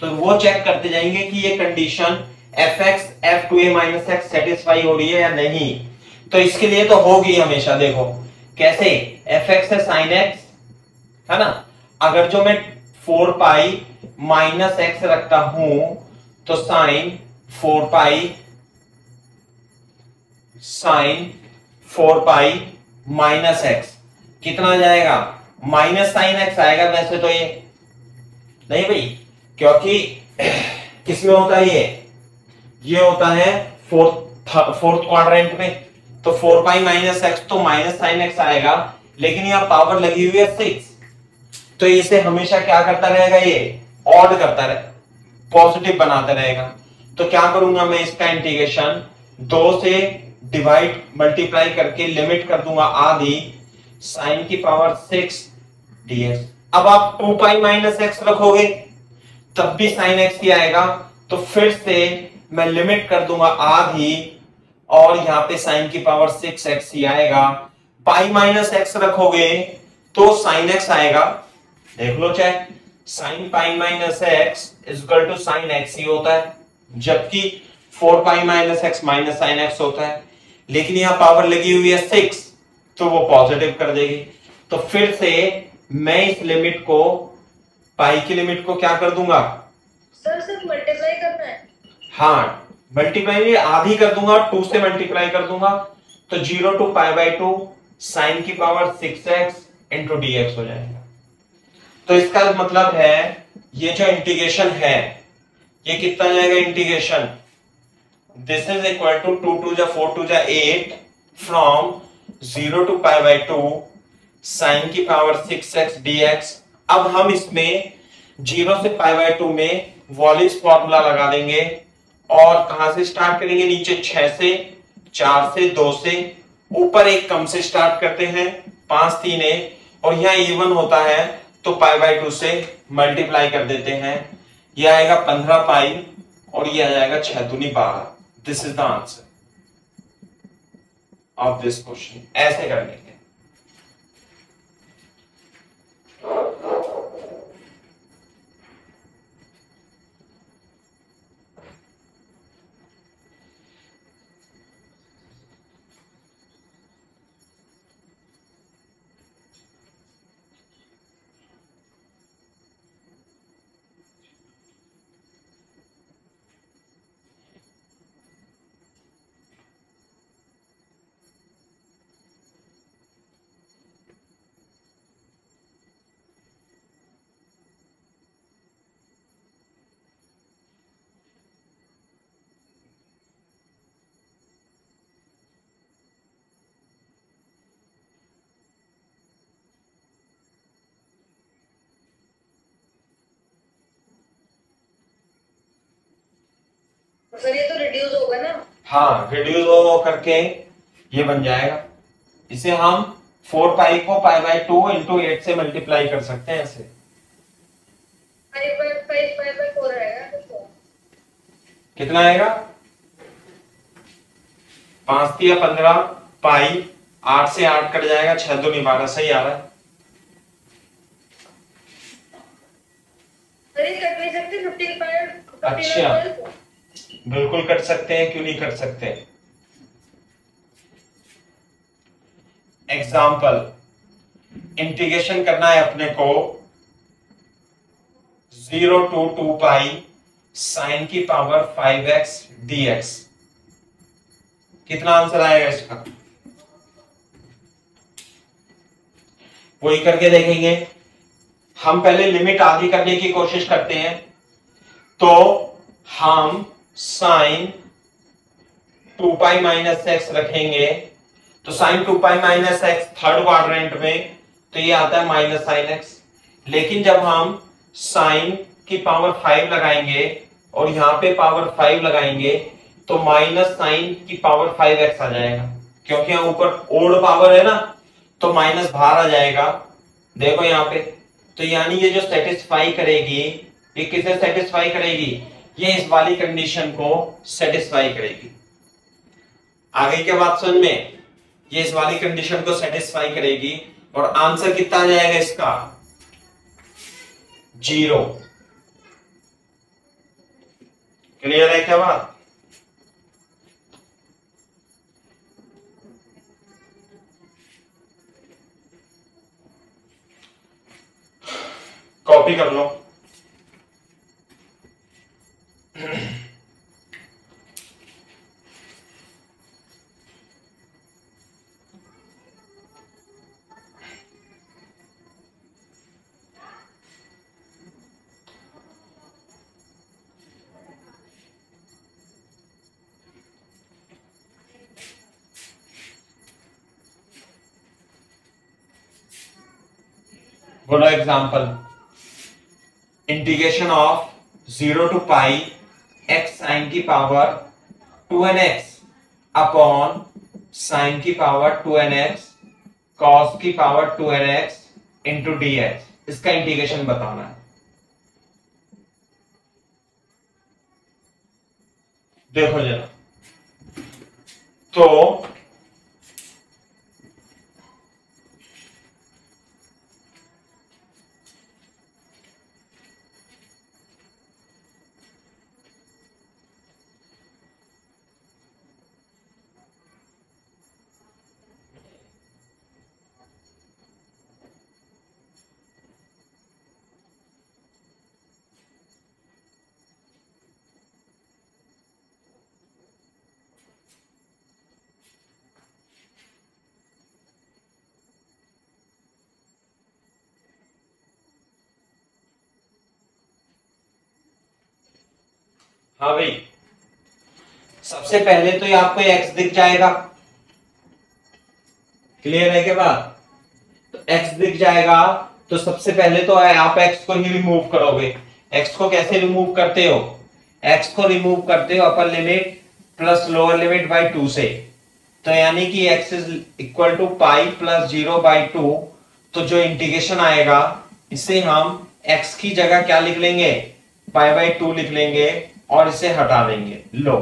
तो वो चेक करते जाएंगे कि ये condition fx f2a minus x satisfy हो रही है या नहीं। तो इसके लिए तो होगी हमेशा, देखो कैसे, fx है sin x, है ना, अगर जो मैं 4 पाई माइनस x रखता हूं तो sin 4 पाई माइनस x कितना आ जाएगा, माइनस साइन x आएगा। वैसे तो ये नहीं भाई, क्योंकि किसमें होता है ये होता है फोर्थ क्वाड्रेंट में, तो 4 पाई माइनस एक्स तो माइनस साइन एक्स आएगा, लेकिन यहाँ पावर लगी हुई है 6, तो इसे हमेशा क्या करता रहेगा, ये ऑड करता रहे, पॉजिटिव बनाता रहेगा। तो क्या करूंगा मैं, इसका इंटीग्रेशन 2 से डिवाइड मल्टीप्लाई करके लिमिट कर दूंगा आधी साइन की पावर 6 dx। अब आप 2 पाई माइनस एक्स रखोगे तब भी साइन एक्स ही आएगा, तो फिर से मैं लिमिट कर दूंगा आधी और यहां पे साइन की पावर 6x ही आएगा। पाई माइनस एक्स रखोगे तो साइन एक्स आएगा, देख लो check, sine pi minus x equal to sine x ही होता है, जबकि 4 pi minus x minus sine x होता है, लेकिन यहां पावर लगी हुई है 6 तो वो पॉजिटिव कर देगी। तो फिर से मैं इस लिमिट को, पाई की लिमिट को क्या कर दूंगा, सर सिर्फ मल्टीप्लाई करना है। हाँ, मल्टीप्लाई आधी कर दूंगा, 2 से मल्टीप्लाई कर दूंगा, तो 0 to पाई बाई 2 साइन की पावर 6x इंटू dx हो जाएगा। तो इसका मतलब है ये जो इंटीग्रेशन है ये कितना जाएगा integration, this is equal to 2 2 जा 4 2 जा 8 from 0 to pi by 2 sine की पावर 6x dx। अब हम इसमें 0 से पाई बाई 2 में वॉलिस फॉर्मूला लगा देंगे और कहां से स्टार्ट करेंगे, नीचे 6 से, 4 से, 2 से, ऊपर एक कम से स्टार्ट करते हैं 5 3 1, और यहाँ इवन होता है तो पाई बाई 2 से मल्टीप्लाई कर देते हैं, यह आएगा 15 पाई और ये आ जाएगा 6 दूनी 12। This is the answer of this question. ऐसे कर लेंगे। सर ये तो रिड्यूस होगा ना। हाँ, रिड्यूस हो करके ये बन जाएगा। इसे हम 4 पाई को पाई बाई 2 इंटू 8 से मल्टीप्लाई कर सकते हैं ऐसे। 5/4 आएगा तो कितना आएगा, 5 3 15 पाई, 8 से 8 कट जाएगा, 6 दूनी 12, सही आ रहा है। अरे कट नहीं सकते 15 पाई। अच्छा, बिल्कुल कट सकते हैं, क्यों नहीं कट सकते। एग्जाम्पल, इंटीग्रेशन करना है अपने को 0 to 2 पाई साइन की पावर 5x dx। कितना आंसर आएगा इसका? वही करके देखेंगे। हम पहले लिमिट आधी करने की कोशिश करते हैं। तो हम साइन 2 पाई माइनस एक्स रखेंगे, तो sine 2 pi minus x third quadrant में, तो ये आता है माइनस साइन एक्स। लेकिन जब हम साइन की पावर 5 लगाएंगे और यहां पे पावर 5 लगाएंगे तो माइनस साइन की पावर 5x आ जाएगा, क्योंकि यहां ऊपर ओड पावर है ना, तो माइनस बाहर आ जाएगा। देखो यहां पे, तो यानी ये जो सेटिस्फाई करेगी, ये किसे सेटिस्फाई करेगी? ये इस वाली कंडीशन को सेटिस्फाई करेगी। आगे क्या बात समझ में? ये इस वाली कंडीशन को सेटिस्फाई करेगी और आंसर कितना आ जाएगा इसका? 0। क्लियर है क्या बात? कॉपी कर लो। बोलो example. Integration of 0 to pi x sine की पावर 2nx अपॉन साइन की पावर 2nx cos की पावर 2nx इंटू dx, इसका इंटीग्रेशन बताना है। देखो जरा, तो हाँ भाई, सबसे पहले तो ये आपको x दिख जाएगा। क्लियर है क्या बात? तो x दिख जाएगा, तो सबसे पहले तो आप x को ही रिमूव करोगे। x को कैसे रिमूव करते हो? x को रिमूव करते हो upper limit plus lower limit by 2 से। तो यानी कि x is equal to pi plus 0/2। तो जो इंटीग्रेशन आएगा, इसे हम x की जगह क्या लिख लेंगे? पाई/2 लिख लेंगे और इसे हटा देंगे। लो,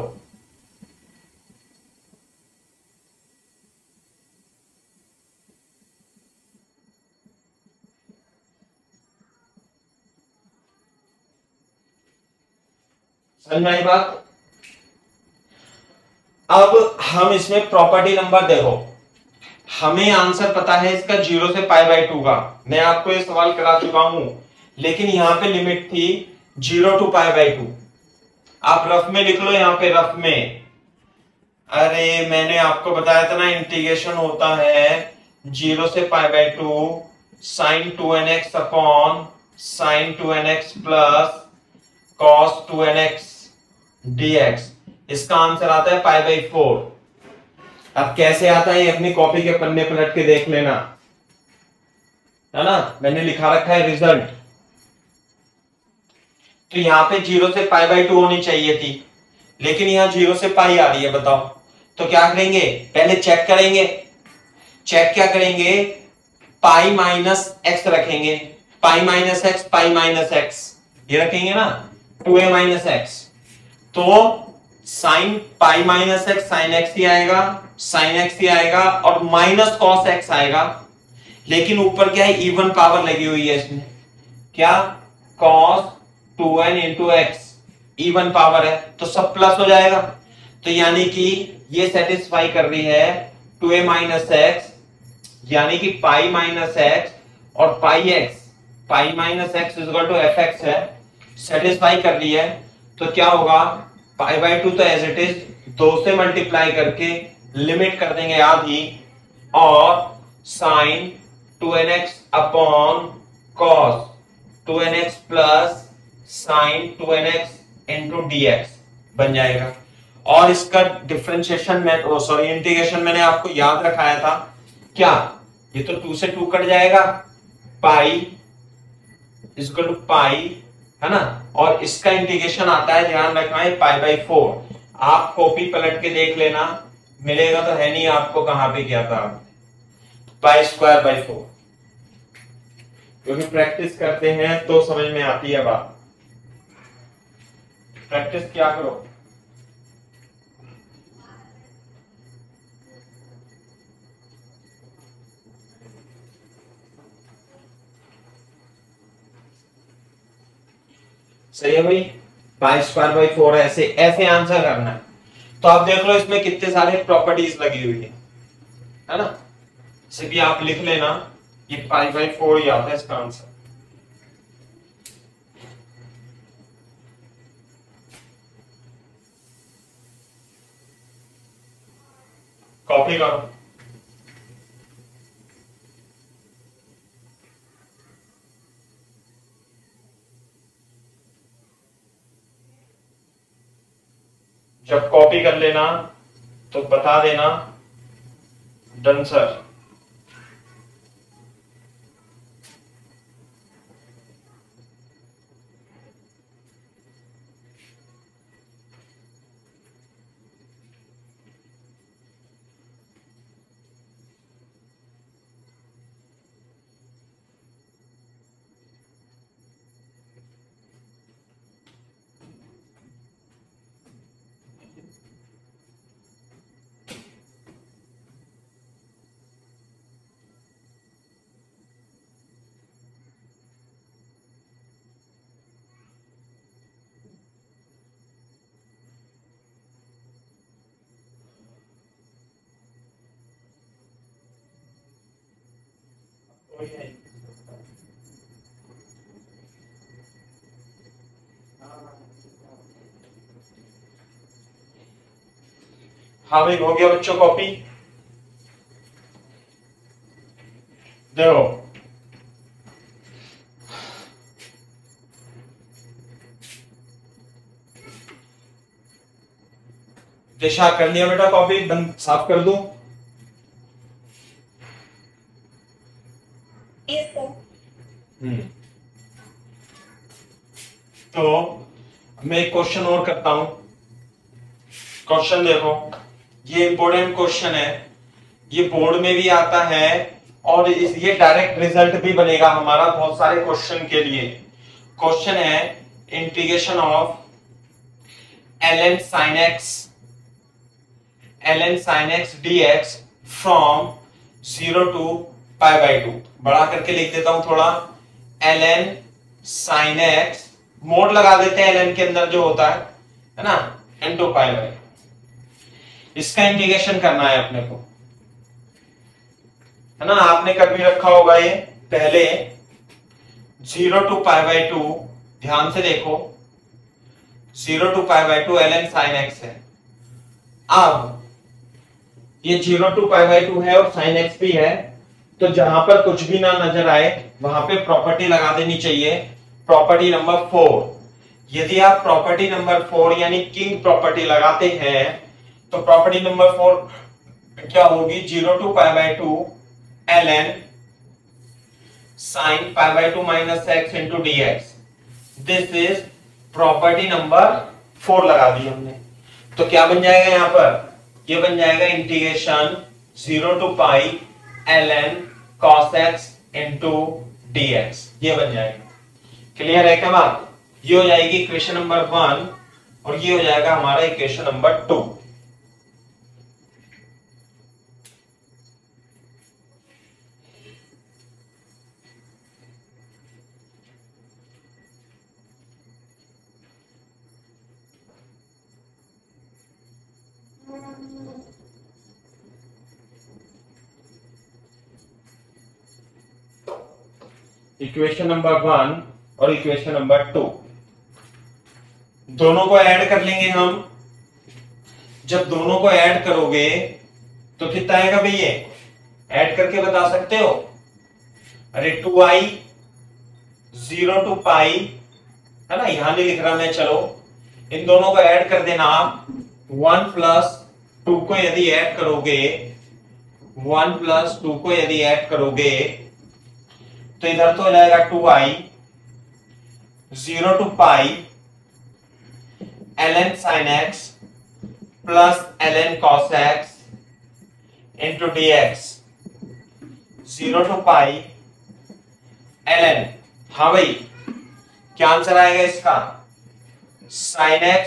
समझ में आई बात? अब हम इसमें प्रॉपर्टी नंबर देखो, हमें आंसर पता है इसका 0 से पाई/2 का। मैं आपको ये सवाल करा चुका हूं, लेकिन यहां पे लिमिट थी 0 to पाई/2। आप रफ में लिख लो, यहां पे रफ में। अरे मैंने आपको बताया था ना, इंटीग्रेशन होता है 0 से पाई/2 sine 2nx upon sine 2nx plus cos 2nx dx। इसका आंसर आता है पाई/4। अब कैसे आता है, अपनी कॉपी के पन्ने पलट के देख लेना, है ना? मैंने लिखा रखा है रिजल्ट। तो यहां पे 0 से पाई/2 होनी चाहिए थी, लेकिन यहां 0 से पाई आ रही है। बताओ, तो क्या करेंगे? पहले चेक करेंगे। चेक क्या करेंगे? पाई माइनस एक्स रखेंगे। Pi minus x, pi minus x, ये रखेंगे ना, 2a माइनस एक्स। तो sine pi minus x sine x ही आएगा, साइन एक्स ही आएगा, और माइनस कॉस एक्स आएगा। लेकिन ऊपर क्या है? इवन पावर लगी हुई है इसमें। क्या? Cos 2n into x, even power है, तो सब प्लस हो जाएगा। तो यानी कि ये सेटिस्फाई कर रही है 2a माइनस एक्स, यानी कि पाई माइनस एक्स और pi x, pi minus x is equal to f x है, सेटिस्फाई कर रही है। तो क्या होगा, पाई बाई 2 तो एज इट इज 2 से मल्टीप्लाई करके लिमिट कर देंगे आधी, और sine 2nx upon cos 2nx plus sine 2nx into dx बन जाएगा। और इसका डिफरेंशिएशन में सॉरी इंटीग्रेशन मैंने आपको याद रखाया था क्या, ये तो 2 से 2 कट जाएगा, पाई इक्वल टू पाई, है ना, और इसका इंटीग्रेशन आता है, ध्यान रखना है, पाई बाई 4। आप कॉपी पलट के देख लेना, मिलेगा तो है नहीं आपको कहां पे किया था, पाई स्क्वायर बाई 4, क्योंकि प्रैक्टिस करते हैं तो समझ में आती है बात। प्रैक्टिस क्या करो, सही है भाई, पाई स्क्वायर बाई 4 ऐसे ऐसे आंसर करना है। तो आप देख लो इसमें कितने सारे प्रॉपर्टीज लगी हुई है ना, इसे भी आप लिख लेना, ये पाई बाई 4 ही आता है इसका आंसर। कॉपी करो। जब कॉपी कर लेना तो बता देना डन सर। हाँ भाई हो गया बच्चों कॉपी। देखो दिशा कर लिया बेटा, कॉपी बंद साफ कर दूं? तो मैं एक क्वेश्चन और करता हूं। क्वेश्चन देखो, ये इंपॉर्टेंट क्वेश्चन है, ये बोर्ड में भी आता है और ये डायरेक्ट रिजल्ट भी बनेगा हमारा बहुत सारे क्वेश्चन के लिए। क्वेश्चन है integration of ln sin x dx from 0 to pi by 2। बड़ा करके लिख देता हूं थोड़ा, ln sin x, मोड लगा देते हैं ln के अंदर जो होता है ना, इनटू पाई बाई। इसका इंटीग्रेशन करना है अपने को, है ना। आपने कभी रखा होगा ये पहले 0 टू पाई बाई 2, ध्यान से देखो 0 to pi by 2 ln sin x है। अब ये 0 टू पाई बाई 2 है और sin x भी है, तो जहां पर कुछ भी ना नजर आए वहां पे प्रॉपर्टी लगा देनी चाहिए, प्रॉपर्टी नंबर 4। यदि आप प्रॉपर्टी नंबर 4 यानी किंग प्रॉपर्टी लगाते हैं तो प्रॉपर्टी नंबर 4 क्या होगी, 0 to pi by 2 ln sin pi by 2 minus x into dx। This is property number 4 लगा दी हमने। तो क्या बन जाएगा यहां पर, ये बन जाएगा integration 0 to pi ln cos x into dx, ये बन जाएगा। क्लियर है क्या बात? ये हो जाएगी इक्वेशन नंबर 1 और ये हो जाएगा हमारा इक्वेशन नंबर 2। इक्वेशन नंबर 1 और इक्वेशन नंबर 2 दोनों को ऐड कर लेंगे हम। जब दोनों को ऐड करोगे तो कितना आएगा भैया, ऐड करके बता सकते हो? अरे 2i 0 to पाई है ना, यहां नहीं लिख रहा मैं, चलो इन दोनों को ऐड कर देना आप। 1 प्लस 2 को यदि ऐड करोगे, 1 प्लस 2 को यदि ऐड करोगे तो इधर तो हो जाएगा 2i 0 to pi ln sin x plus ln cos x into dx 0 to pi ln, हाँ भाई क्या आंसर आएगा इसका, sin x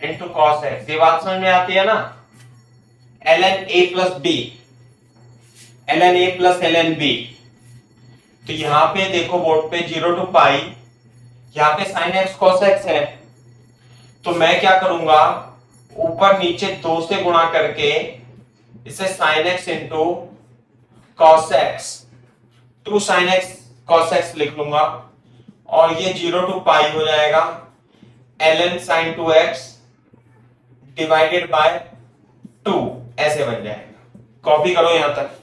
into cos x। ये बात समझ में आती है ना? ln a plus b, ln a plus ln b। तो यहां पे देखो बोर्ड पे 0 to पाई, यहां पे sin x cos x है, तो मैं क्या करूंगा, ऊपर नीचे 2 से गुणा करके इसे sin x into cos x 2 sin x cos x लिख लूंगा, और ये 0 to पाई हो जाएगा ln sin 2x divided by 2, ऐसे बन जाएगा। कॉपी करो यहां तक।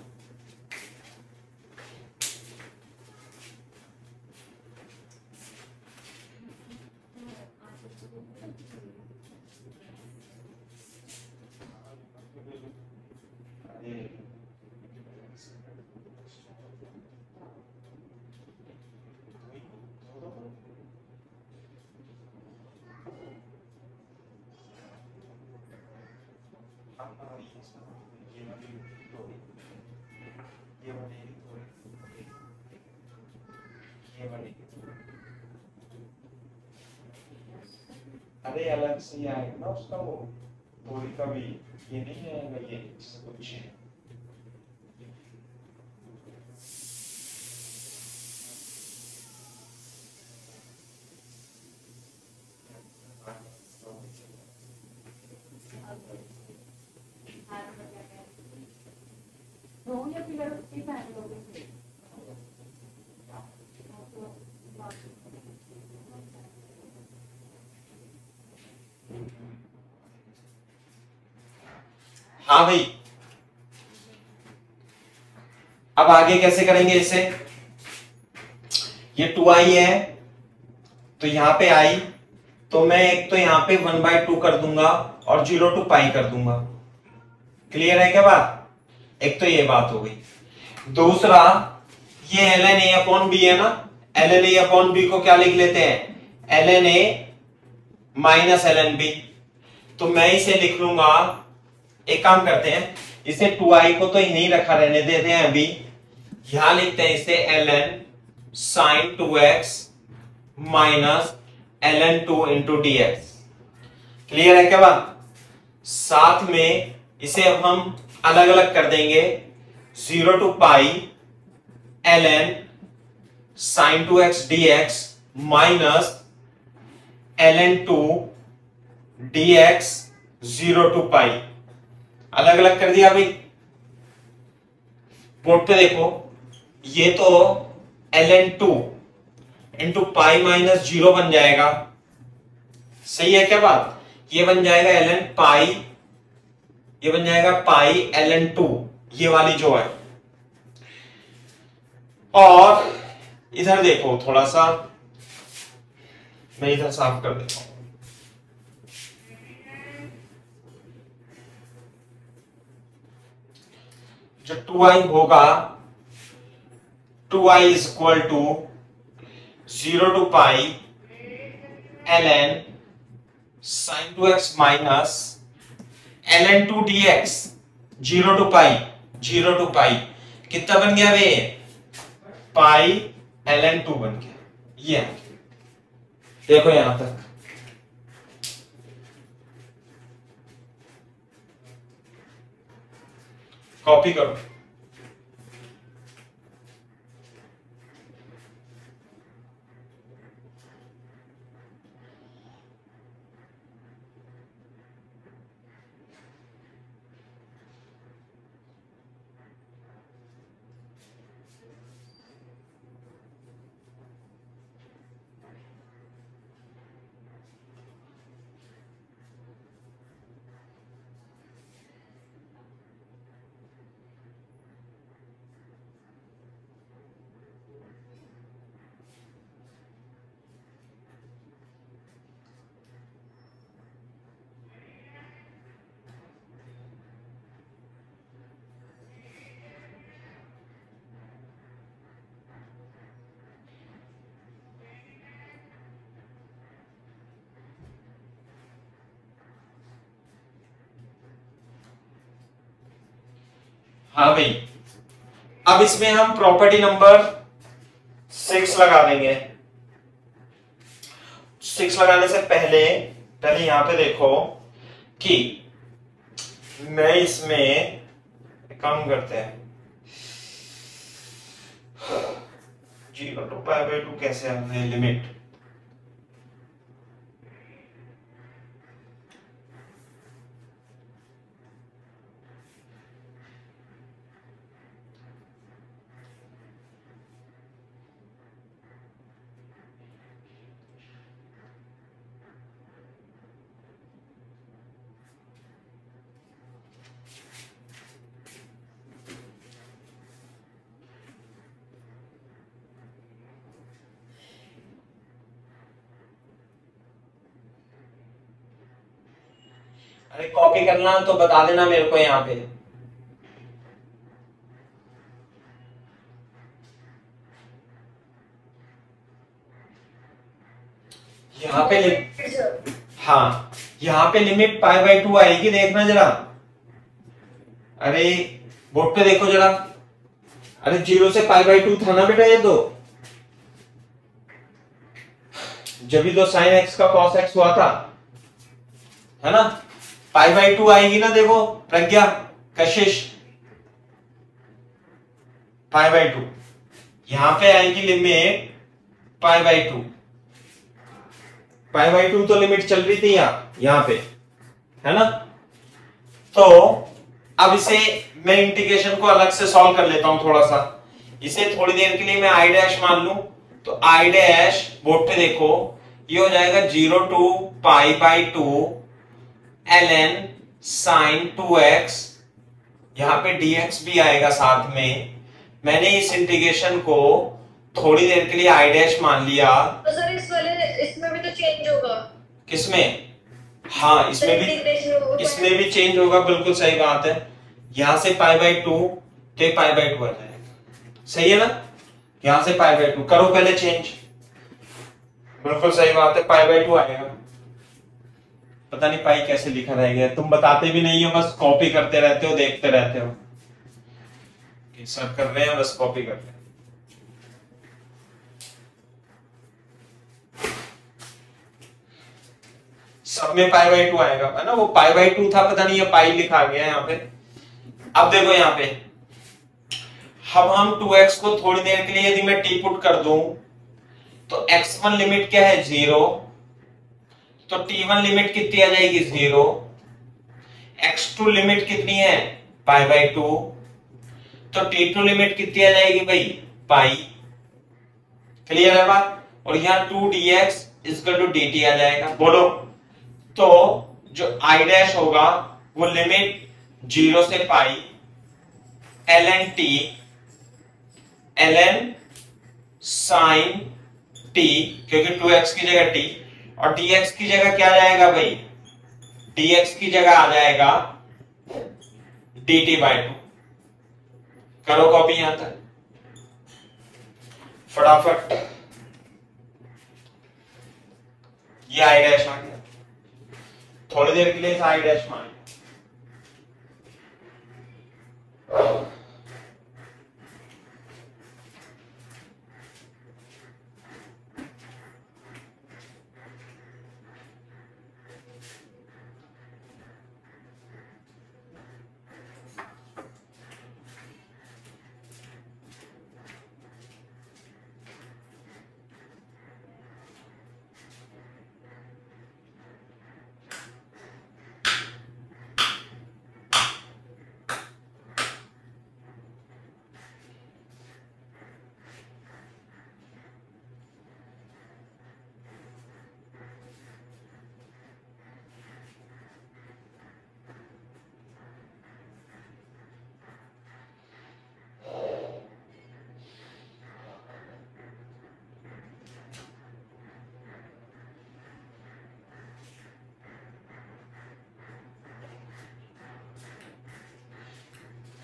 अरे अलग से ही आएगा ना उसका, वो पूरी का भी ये नहीं आएगा, ये कुछ हाँ भाई। अब आगे कैसे करेंगे इसे, ये 2i है तो यहां पे आई, तो मैं एक तो यहां पे 1/2 कर दूंगा और 0 to पाई कर दूंगा। क्लियर है क्या बात? एक तो ये बात हो गई। दूसरा ये ln a अपॉन b है ना, ln a अपॉन b को क्या लिख लेते हैं, ln a minus ln b। तो मैं इसे लिख लूंगा, एक काम करते हैं, इसे 2i को तो यहीं रखा रहने देते हैं अभी, यहां लिखते हैं इसे ln sin 2x minus ln 2 into dx। Clear है क्या बात? साथ में इसे अब हम अलग अलग कर देंगे, 0 to pi ln sin 2x dx minus ln 2 dx 0 to पाई। अलग अलग कर दिया भाई। बोर्ड पे देखो, ये तो ln 2 इंटू पाई माइनस 0 बन जाएगा, सही है क्या बात? ये बन जाएगा ln पाई, ये बन जाएगा पाई ln 2, ये वाली जो है। और इधर देखो थोड़ा सा, मैं इधर साफ कर देता हूं। जो 2i होगा, 2i is equal to 0 to pi ln sin 2x minus ln 2 dx 0 to pi, 0 to pi कितना बन गया वे, पाई ln 2 बन गया। ये देखो यहां तक, कॉपी करो। हाँ भाई, अब इसमें हम प्रॉपर्टी नंबर 6 लगा देंगे। 6 लगाने से पहले यहां पे देखो कि मैं इसमें काम करते हैं 0 to π/2 कैसे हमने लिमिट, अरे कॉपी करना तो बता देना मेरे को यहाँ पे। यहाँ पे हाँ, यहाँ पे लिमिट π/2 आएगी, देखना जरा। अरे बोर्ड पे देखो जरा। अरे 0 से π/2 था ना बेटा ये तो, जब भी तो sin x का cos x हुआ था, है ना। π/2 आएगी ना, देखो प्रज्ञा, कशिश, π/2 यहां पे आएगी लिमिट π/2। π/2 तो लिमिट चल रही थी यहां पे, है ना। तो अब इसे मैं इंटीग्रेशन को अलग से सॉल्व कर लेता हूं थोड़ा सा। इसे थोड़ी देर के लिए मैं i डैश मान लूं, तो i डैश बोर्ड पे देखो, ये हो जाएगा 0 to π/2 ln sin 2x, यहां पे dx भी आएगा साथ में। मैंने इस इंटीग्रेशन को थोड़ी देर के लिए i डैश मान लिया। तो सर इसमें भी तो चेंज होगा। किसमें? हाँ, इसमें भी चेंज होगा, बिल्कुल सही बात है। यहां से π/2 तो π/2 आ जाएगा, सही है ना। यहां से π/2 करो पहले चेंज, बिल्कुल सही बात है, π/2 आएगा। पता नहीं पाई कैसे लिखा रहेगा, तुम बताते भी नहीं हो, बस कॉपी करते रहते हो, देखते रहते हो। सर कर रहे हैं, बस कॉपी कर रहे हैं। सब में π/2 आएगा, है ना। वो π/2 था, पता नहीं ये पाई लिखा गया है यहाँ पे। अब देखो यहाँ पे, अब हम 2x को थोड़ी देर के लिए यदि मैं t पुट कर दूं, तो x1 लिमिट क्या है 0, तो t1 लिमिट कितनी आ जाएगी 0, x2 लिमिट कितनी है π/2, तो t2 लिमिट कितनी आ जाएगी भाई पाई। क्लियर है बात। और यहाँ 2dx = dt आ जाएगा। बोलो, तो जो i डैश होगा वो लिमिट 0 से पाई ln t ln sin t, क्योंकि 2x की जगह t, और dx की जगह क्या जाएगा भाई, dx की जगह आ जाएगा dt/2। करो कॉपी यहां तक फटाफट। ये i डैश आ गया, थोड़ी देर के लिए i डैश मान।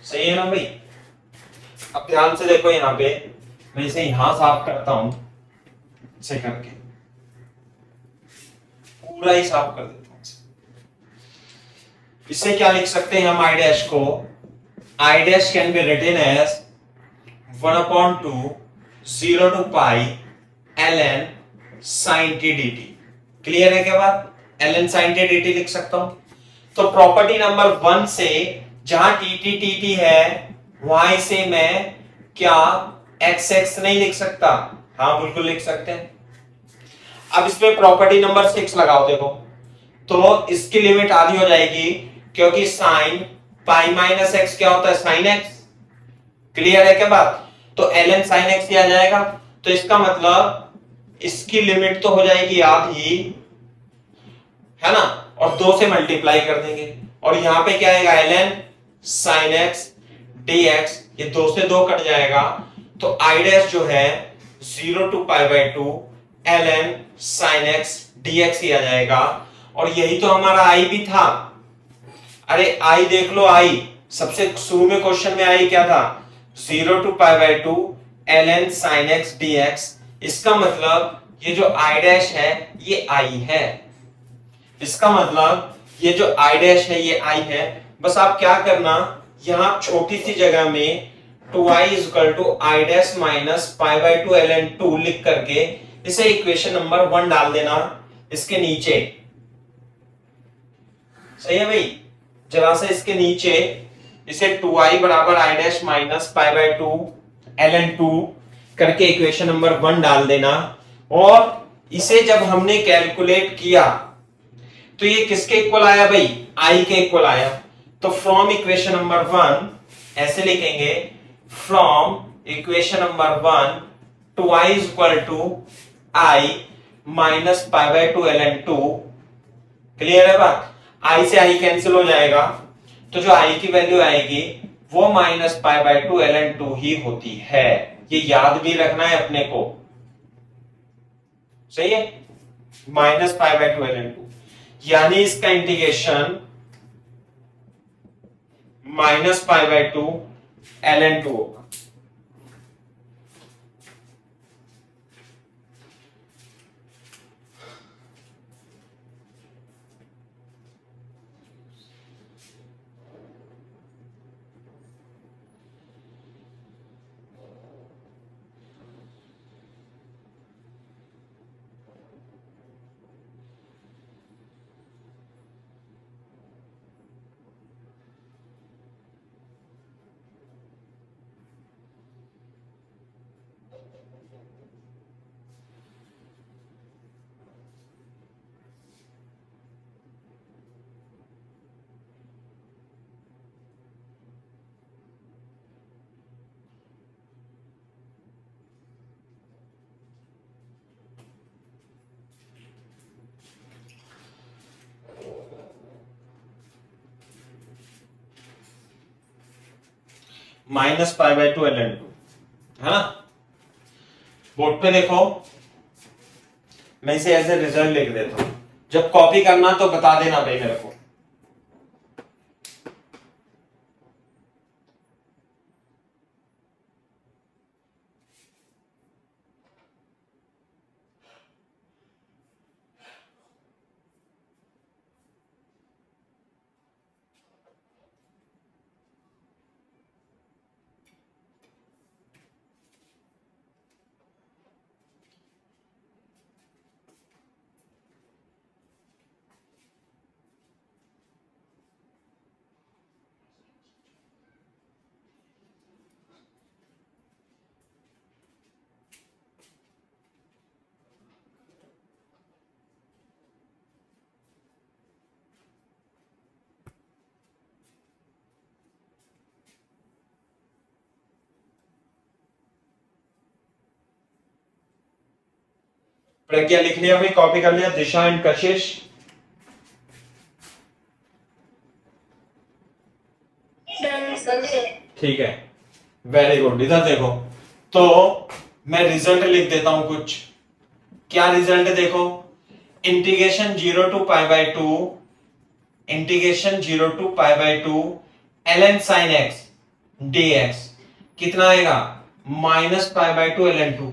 सही है ना भाई। अब ध्यान से देखो, यहाँ पे मैं इसे यहां साफ करता हूं, इसे करके पूरा ही साफ कर देता हूं। इससे क्या लिख सकते हैं हम i डैश को, I dash can be written as 1/2 0 to pi ln sin t dt। Clear है क्या बात? ln sin t dt लिख सकता हूं। तो प्रॉपर्टी नंबर 1 से जहां tt है वहां से मैं क्या xx नहीं लिख सकता? हाँ बिल्कुल लिख सकते हैं। अब इसमें प्रॉपर्टी नंबर 6 लगाओ, देखो तो इसकी लिमिट आधी हो जाएगी क्योंकि साइन पाई माइनस एक्स क्या होता है? Sine x. क्लियर है क्या बात? तो ln साइन एक्स ही आ जाएगा। तो इसका मतलब इसकी लिमिट तो हो जाएगी आधी, है ना, और 2 से मल्टीप्लाई कर देंगे और यहां पे क्या आएगा? ln साइन एक्स dx, ये 2 से 2 कट जाएगा तो i डैश जो है 0 to pi/2 ln sin x dx ही आ जाएगा। और यही तो हमारा i भी था। अरे i देख लो, i सबसे शुरू में क्वेश्चन में i क्या था? 0 to pi/2 ln sin x dx। इसका मतलब ये जो i डैश है ये i है। इसका मतलब ये जो i डैश है ये i है। बस आप क्या करना, यहां छोटी सी जगह में 2i = i dash minus pi/2 ln 2 लिख करके इसे इक्वेशन नंबर 1 डाल देना इसके नीचे। सही है भाई? जरा से इसके नीचे इसे 2i बराबर i dash minus pi/2 ln 2 करके इक्वेशन नंबर 1 डाल देना। और इसे जब हमने कैलकुलेट किया तो ये किसके इक्वल आया भाई? i के इक्वल आया। तो फ्रॉम इक्वेशन नंबर 1 ऐसे लिखेंगे, from equation number 1 2i = i minus pi/2 ln 2। Clear है बात? i से i कैंसिल हो जाएगा तो जो i की वैल्यू आएगी वो माइनस pi/2 ln 2 ही होती है। ये याद भी रखना है अपने को। सही है? माइनस pi/2 ln 2 यानी इसका इंटीग्रेशन माइनस pi/2 ln 2 होगा। माइनस pi/2 ln 2 है ना। बोर्ड पे देखो, मैं इसे एज ए रिजल्ट लिख देता हूं। जब कॉपी करना तो बता देना भाई मेरे को। प्रज्ञा लिख लिया भाई, कॉपी कर लिया। दिशा एंड कशिश ठीक है, वेरी गुड। इधर देखो, तो मैं रिजल्ट लिख देता हूं कुछ। क्या रिजल्ट है देखो, integration 0 to pi/2 ln sin x dx कितना आएगा? माइनस pi/2 ln 2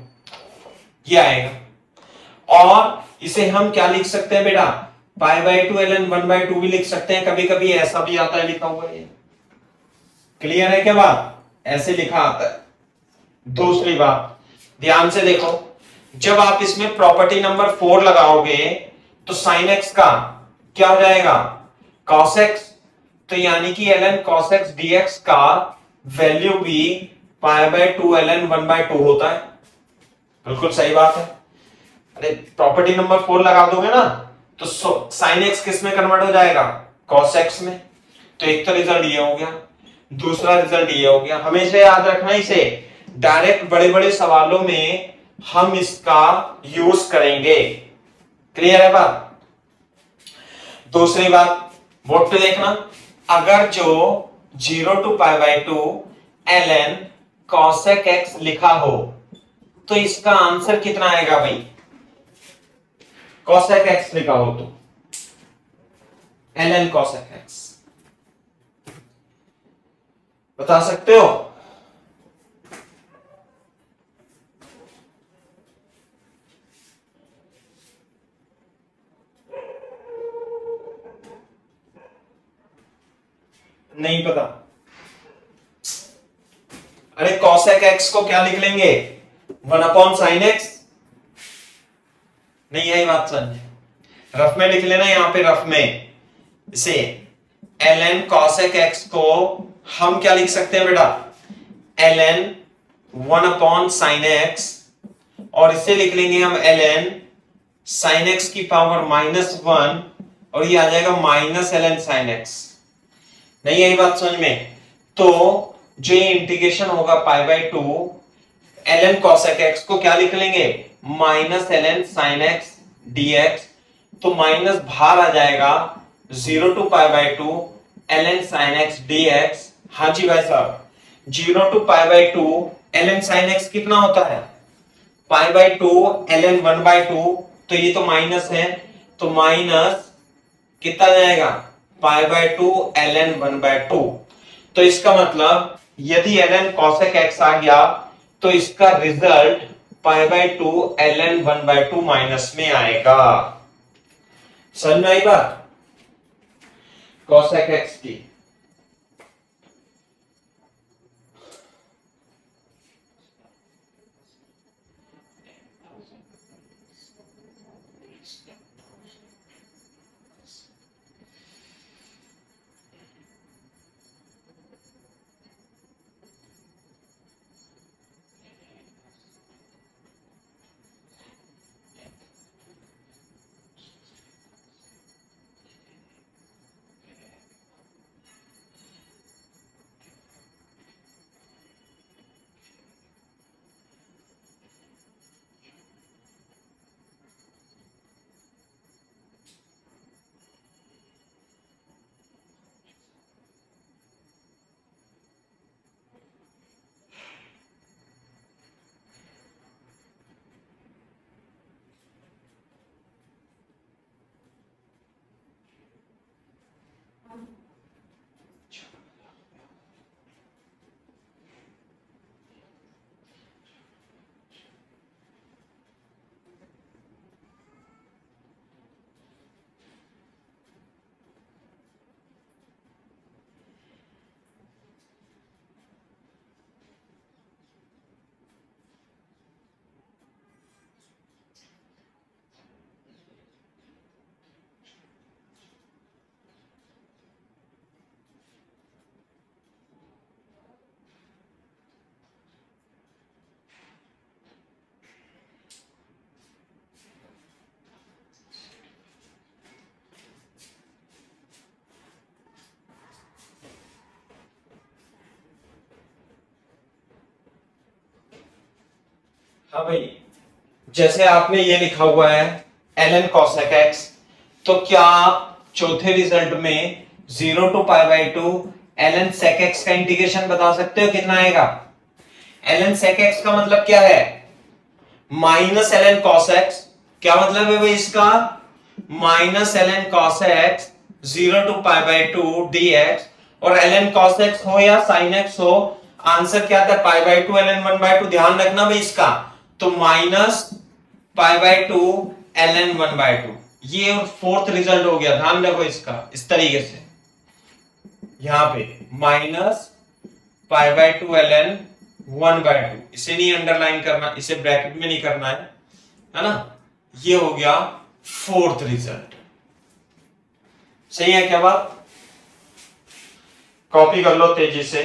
ये आएगा। और इसे हम क्या लिख सकते हैं बेटा? pi/2 ln 1/2 भी लिख सकते हैं। कभी कभी ऐसा भी आता है लिखा हुआ है। क्लियर है क्या बात? ऐसे लिखा आता है। दूसरी बात ध्यान से देखो, जब आप इसमें प्रॉपर्टी नंबर 4 लगाओगे तो साइन एक्स का क्या हो जाएगा? Cos x. तो यानी कि ln cos x dx का वैल्यू भी π/2 ln 1/2 होता है। बिल्कुल सही बात है। अरे प्रॉपर्टी नंबर 4 लगा दोगे ना तो साइन एक्स किस में कन्वर्ट हो जाएगा? कॉस एक्स में। तो एक तो रिजल्ट ये हो गया, दूसरा रिजल्ट ये हो गया। हमेशा याद रखना इसे, डायरेक्ट बड़े बड़े सवालों में हम इसका यूज करेंगे। क्लियर है बात? दूसरी बात बोर्ड पे देखना, अगर जो 0 to π/2 ln cosec x लिखा हो तो इसका आंसर कितना आएगा भाई? cosec x लिखा हो तो ln cosec x बता सकते हो? नहीं पता? अरे cosec x को क्या लिख लेंगे? 1/sin x। नहीं आई बात समझे? रफ में लिख लेना, यहां पे रफ में इसे ln cosec x को हम क्या लिख सकते हैं बेटा? ln 1/sin x, और इसे लिख लेंगे हम ln sin x की पावर -1, और ये आ जाएगा -ln sin x। नहीं यही बात समझ में? तो जो ये इंटीग्रेशन होगा π/2 ln cosec x को क्या लिख लेंगे? -ln sin x dx। तो माइनस बाहर आ जाएगा 0 to π/2 ln sin x dx। हाँ जी भाई साहब, 0 to π/2 ln sin x कितना होता है? π/2 ln 1/2। तो ये तो माइनस है, तो माइनस कितना जाएगा? π/2 ln 1/2। तो इसका मतलब यदि ln cosec x आ गया तो इसका रिजल्ट π/2 ln 1/2 माइनस में आएगा। समझ में आई बात? cosec x की हाँ भाई, जैसे आपने ये लिखा हुआ है ln cosec x, तो क्या आप चौथे रिजल्ट में 0 to π/2 ln sec x का इंटीग्रेशन बता सकते हो कितना आएगा? ln sec x का मतलब क्या है? Minus ln cos x। क्या मतलब है भाई इसका? Minus ln cos x 0 to π/2 dx। और ln cos x हो या sin x हो, आंसर क्या था? π/2 ln 1/2। ध्यान रखना भाई इसका, तो माइनस π/2 ln 1/2। ये फोर्थ रिजल्ट हो गया, ध्यान रखो इसका। इस तरीके से यहां पे minus pi by two ln 1/2। इसे नहीं अंडरलाइन करना, इसे ब्रैकेट में नहीं करना है ना। ये हो गया फोर्थ रिजल्ट। सही है क्या बात? कॉपी कर लो तेजी से।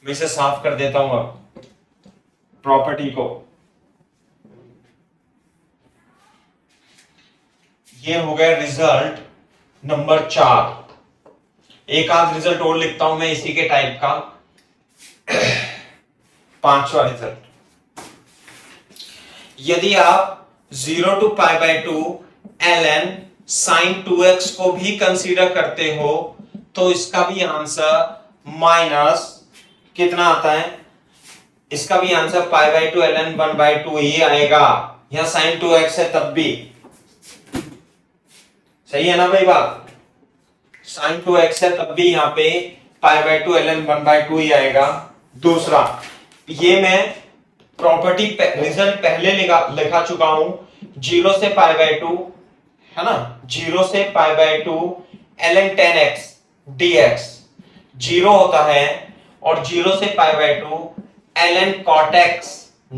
मैं इसे साफ कर देता हूं अब प्रॉपर्टी को। ये हो गया रिजल्ट नंबर 4। एक आध रिजल्ट और लिखता हूं मैं इसी के टाइप का। 5वां रिजल्ट, यदि आप 0 to π/2 ln sin 2x को भी कंसीडर करते हो तो इसका भी आंसर माइनस कितना आता है? इसका भी आंसर π/2 ln 1/2 ही आएगा। यहां sin 2x है तब भी सही है ना भाई बात? sin 2x है तब भी यहां पे π/2 ln 1/2 ही आएगा। दूसरा, ये मैं प्रॉपर्टी रिजल्ट पहले लिखा चुका हूं, 0 से π/2 है ना, 0 से π/2 ln 10x dx 0 होता है और 0 से π/2 ln cot x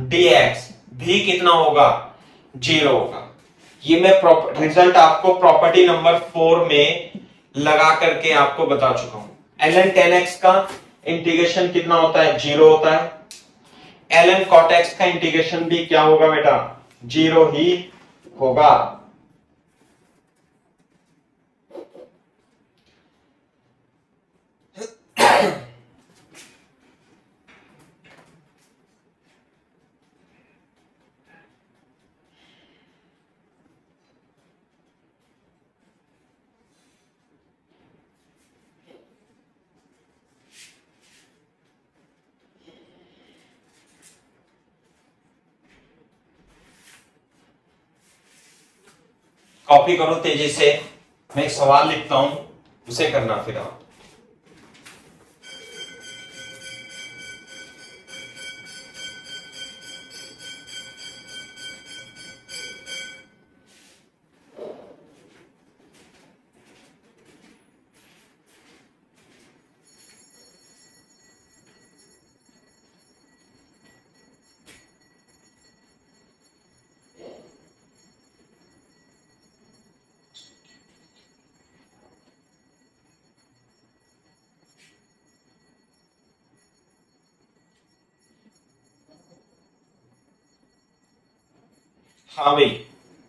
dx भी कितना होगा? 0 होगा। ये मैं रिजल्ट आपको प्रॉपर्टी नंबर 4 में लगा करके आपको बता चुका हूं। ln 10x का इंटीग्रेशन कितना होता है? 0 होता है। ln cot x का इंटीग्रेशन भी क्या होगा बेटा? 0 ही होगा। कॉपी करो तेजी से। मैं एक सवाल लिखता हूं, उसे करना फिर आप। हाँ भाई,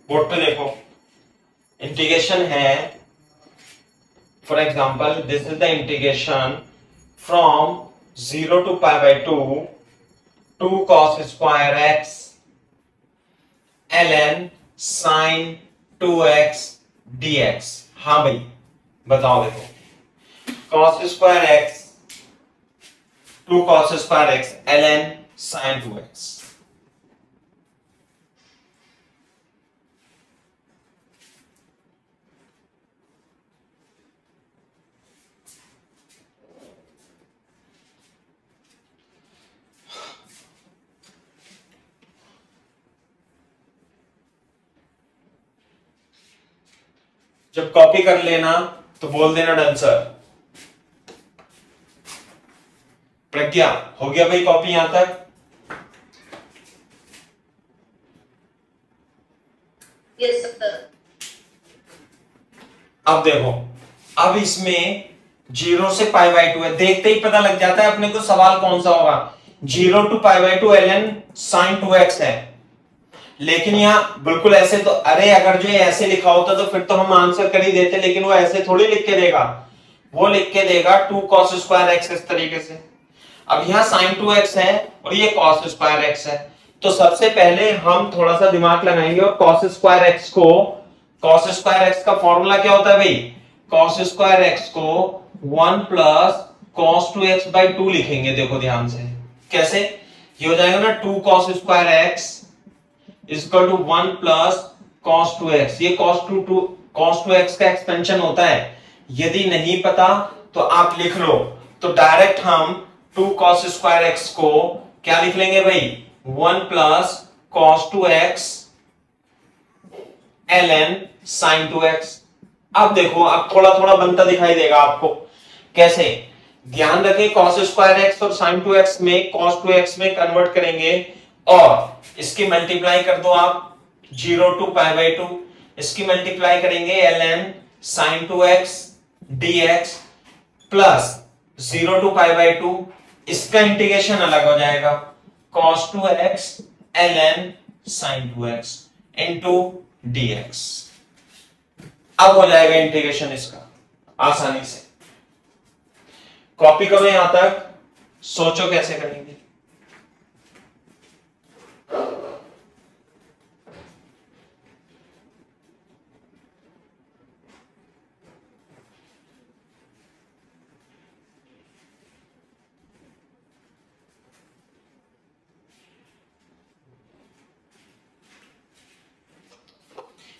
बोर्ड पे देखो। इंटीग्रेशन है, for example this is the integration from 0 to π/2 2 cos square x ln sin 2x dx। हाँ भाई बताओ, देखो cos square x 2 cos square x ln sin 2x। जब कॉपी कर लेना तो बोल देना डन सर। प्रज्ञा, हो गया भाई कॉपी यहां तक? Yes sir. अब देखो, अब इसमें 0 से π/2 है, देखते ही पता लग जाता है अपने को सवाल कौन सा होगा। 0 to π/2 ln sin 2x है, लेकिन यहाँ बिल्कुल ऐसे तो, अरे अगर जो ऐसे लिखा होता तो फिर तो हम आंसर कर ही देते, लेकिन वो ऐसे थोड़ी लिख के देगा, वो लिख के देगा 2 cos square x इस तरीके से। अब यहाँ sin 2x है और ये cos square x है, तो सबसे पहले हम थोड़ा सा दिमाग लगाएंगे और cos square x का फॉर्मूला क्या होता है भाई? cos square x को 1 plus cos 2x/2 लिखेंगे। देखो ध्यान से कैसे, ये हो जाएगा ना 2 cos square x is equal to 1 plus cos 2x। ये cos 2x का एक्सपेंशन होता है। यदि नहीं पता तो आप लिख लो, तो डायरेक्ट हम 2 cos square x को क्या लिख लेंगे भाई? 1 plus cos 2x ln sin 2x। अब देखो, अब थोड़ा थोड़ा बनता दिखाई देगा आपको। कैसे? ध्यान रखें, cos स्क्वायर एक्स और sin 2x में cos 2x में कन्वर्ट करेंगे और इसकी मल्टीप्लाई कर दो आप 0 to π/2। इसकी मल्टीप्लाई करेंगे ln sin 2x dx plus 0 to π/2। इसका इंटीग्रेशन अलग हो जाएगा cos 2x ln sin 2x into dx। अब हो जाएगा इंटीग्रेशन इसका आसानी से। कॉपी करो यहां तक, सोचो कैसे करेंगे।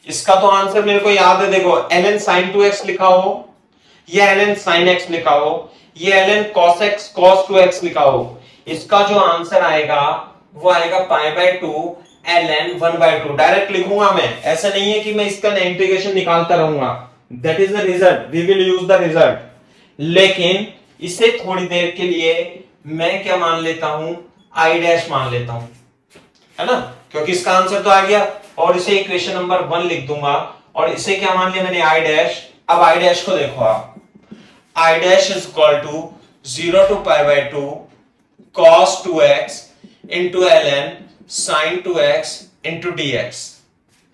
इसका तो आंसर मेरे को याद है, देखो ln sin 2x लिखा हो या ln sin x लिखा हो, ये ln cos x cos 2x लिखा हो, इसका जो आंसर आएगा वो आएगा π/2 ln 1/2। डायरेक्ट लिखूंगा मैं, ऐसा नहीं है कि मैं इसका इंटीग्रेशन निकालता रहूंगा। That is the result, we will use the result. लेकिन इसे थोड़ी देर के लिए मैं क्या मान लेता हूं, i डैश मान लेता हूं, है ना, क्योंकि इसका आंसर तो आ गया। और इसे इक्वेशन नंबर 1 लिख दूंगा और इसे क्या मान लिया मैंने, i डैश। अब i डैश को देखो आप, i dash is equal to 0 to π/2 cos 2x into ln sin 2x into dx।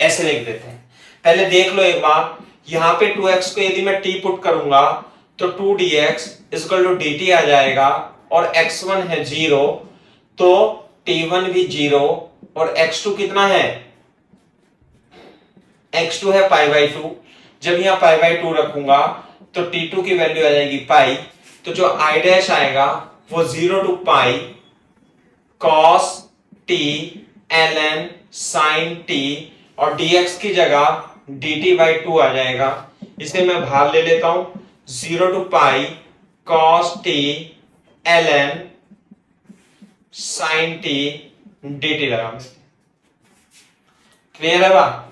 ऐसे लिख देते हैं। पहले देख लो एक बार, यहां पे 2x को यदि मैं t पुट करूंगा तो 2dx is equal to dt आ जाएगा और x1 है 0 तो t1 भी 0 और x2 कितना है, x2 है π/2। जब यहां π/2 रखूंगा तो t2 की वैल्यू आ जाएगी पाई, तो जो i डैश आएगा वो 0 to π cos t ln sin t और dx की जगह dt/2 आ जाएगा। इसे मैं बाहर ले लेता हूं, 0 to π cos t ln sin t dt लगा। क्लियर है बात?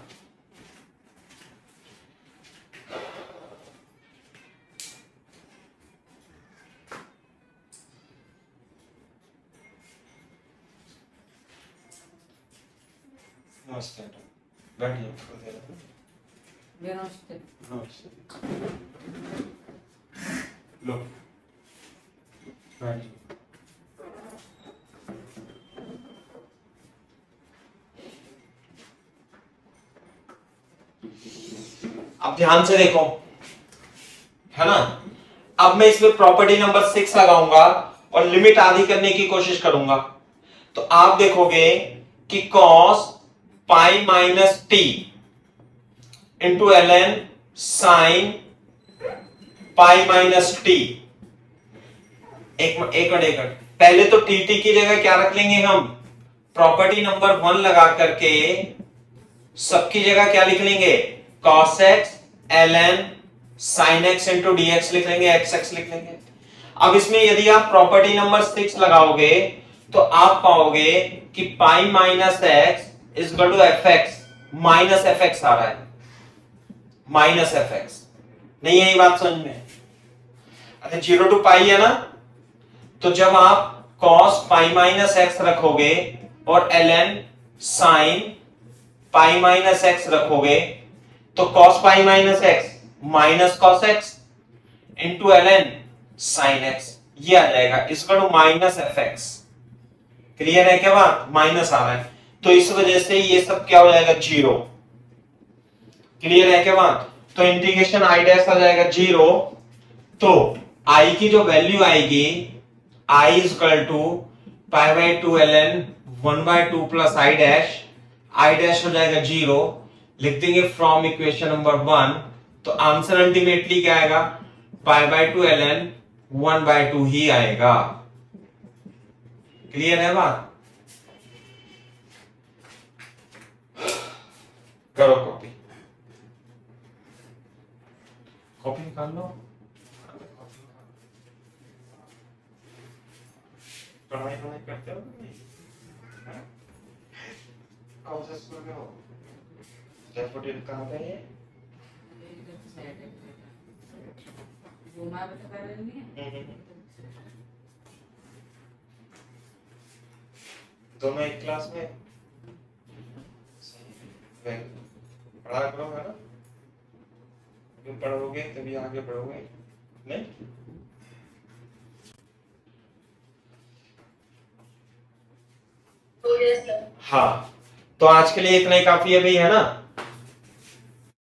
नमस्ते, बैठिए। नमस्ते। लो बैठिए। अब ध्यान से देखो, है ना। अब मैं इसमें प्रॉपर्टी नंबर 6 लगाऊंगा और लिमिट आधी करने की कोशिश करूंगा। तो आप देखोगे कि cos pi minus T into ln sign pi minus T. एक मिनट, पहले तो टी की जगह क्या रख लेंगे हम, प्रॉपर्टी नंबर 1 लगा करके सबकी जगह क्या लिख लेंगे, cos x ln sin x into dx लिख लेंगे, xx लिख लेंगे। अब इसमें यदि आप प्रॉपर्टी नंबर 6 लगाओगे तो आप पाओगे कि pi minus x is equal to f x, minus f x आ रहा है, माइनस एफ एक्स। नहीं है ये बात समझ में? अच्छा 0 to पाई है ना, तो जब आप cos पाई माइनस एक्स रखोगे और ln sin pi minus x रखोगे तो cos pi minus x minus cos x into ln sin x, ये आ जाएगा इसका to minus f x. Clear है क्या बात? माइनस आ रहा है तो इस वजह से ये सब क्या हो जाएगा, 0। क्लियर है क्या बात? तो इंटीग्रेशन i डैश आ जाएगा 0। तो i की जो वैल्यू आएगी i is equal to π/2 ln 1/2 plus i dash हो जाएगा 0। लिख देंगे फ्रॉम इक्वेशन नंबर 1। तो आंसर अल्टीमेटली क्या आएगा, π/2 ln 1/2 ही आएगा। क्लियर है बात? करो कॉपी निकाल लो। पढ़ाई करते हो कौन से स्कूल में हो? जयपुर कहाँ पे है? दोनों एक क्लास में पढ़ा करो, है ना? तुम पढ़ोगे तभी आगे बढ़ोगे, नहीं? हाँ, तो आज के लिए इतना ही काफी है भाई, है ना?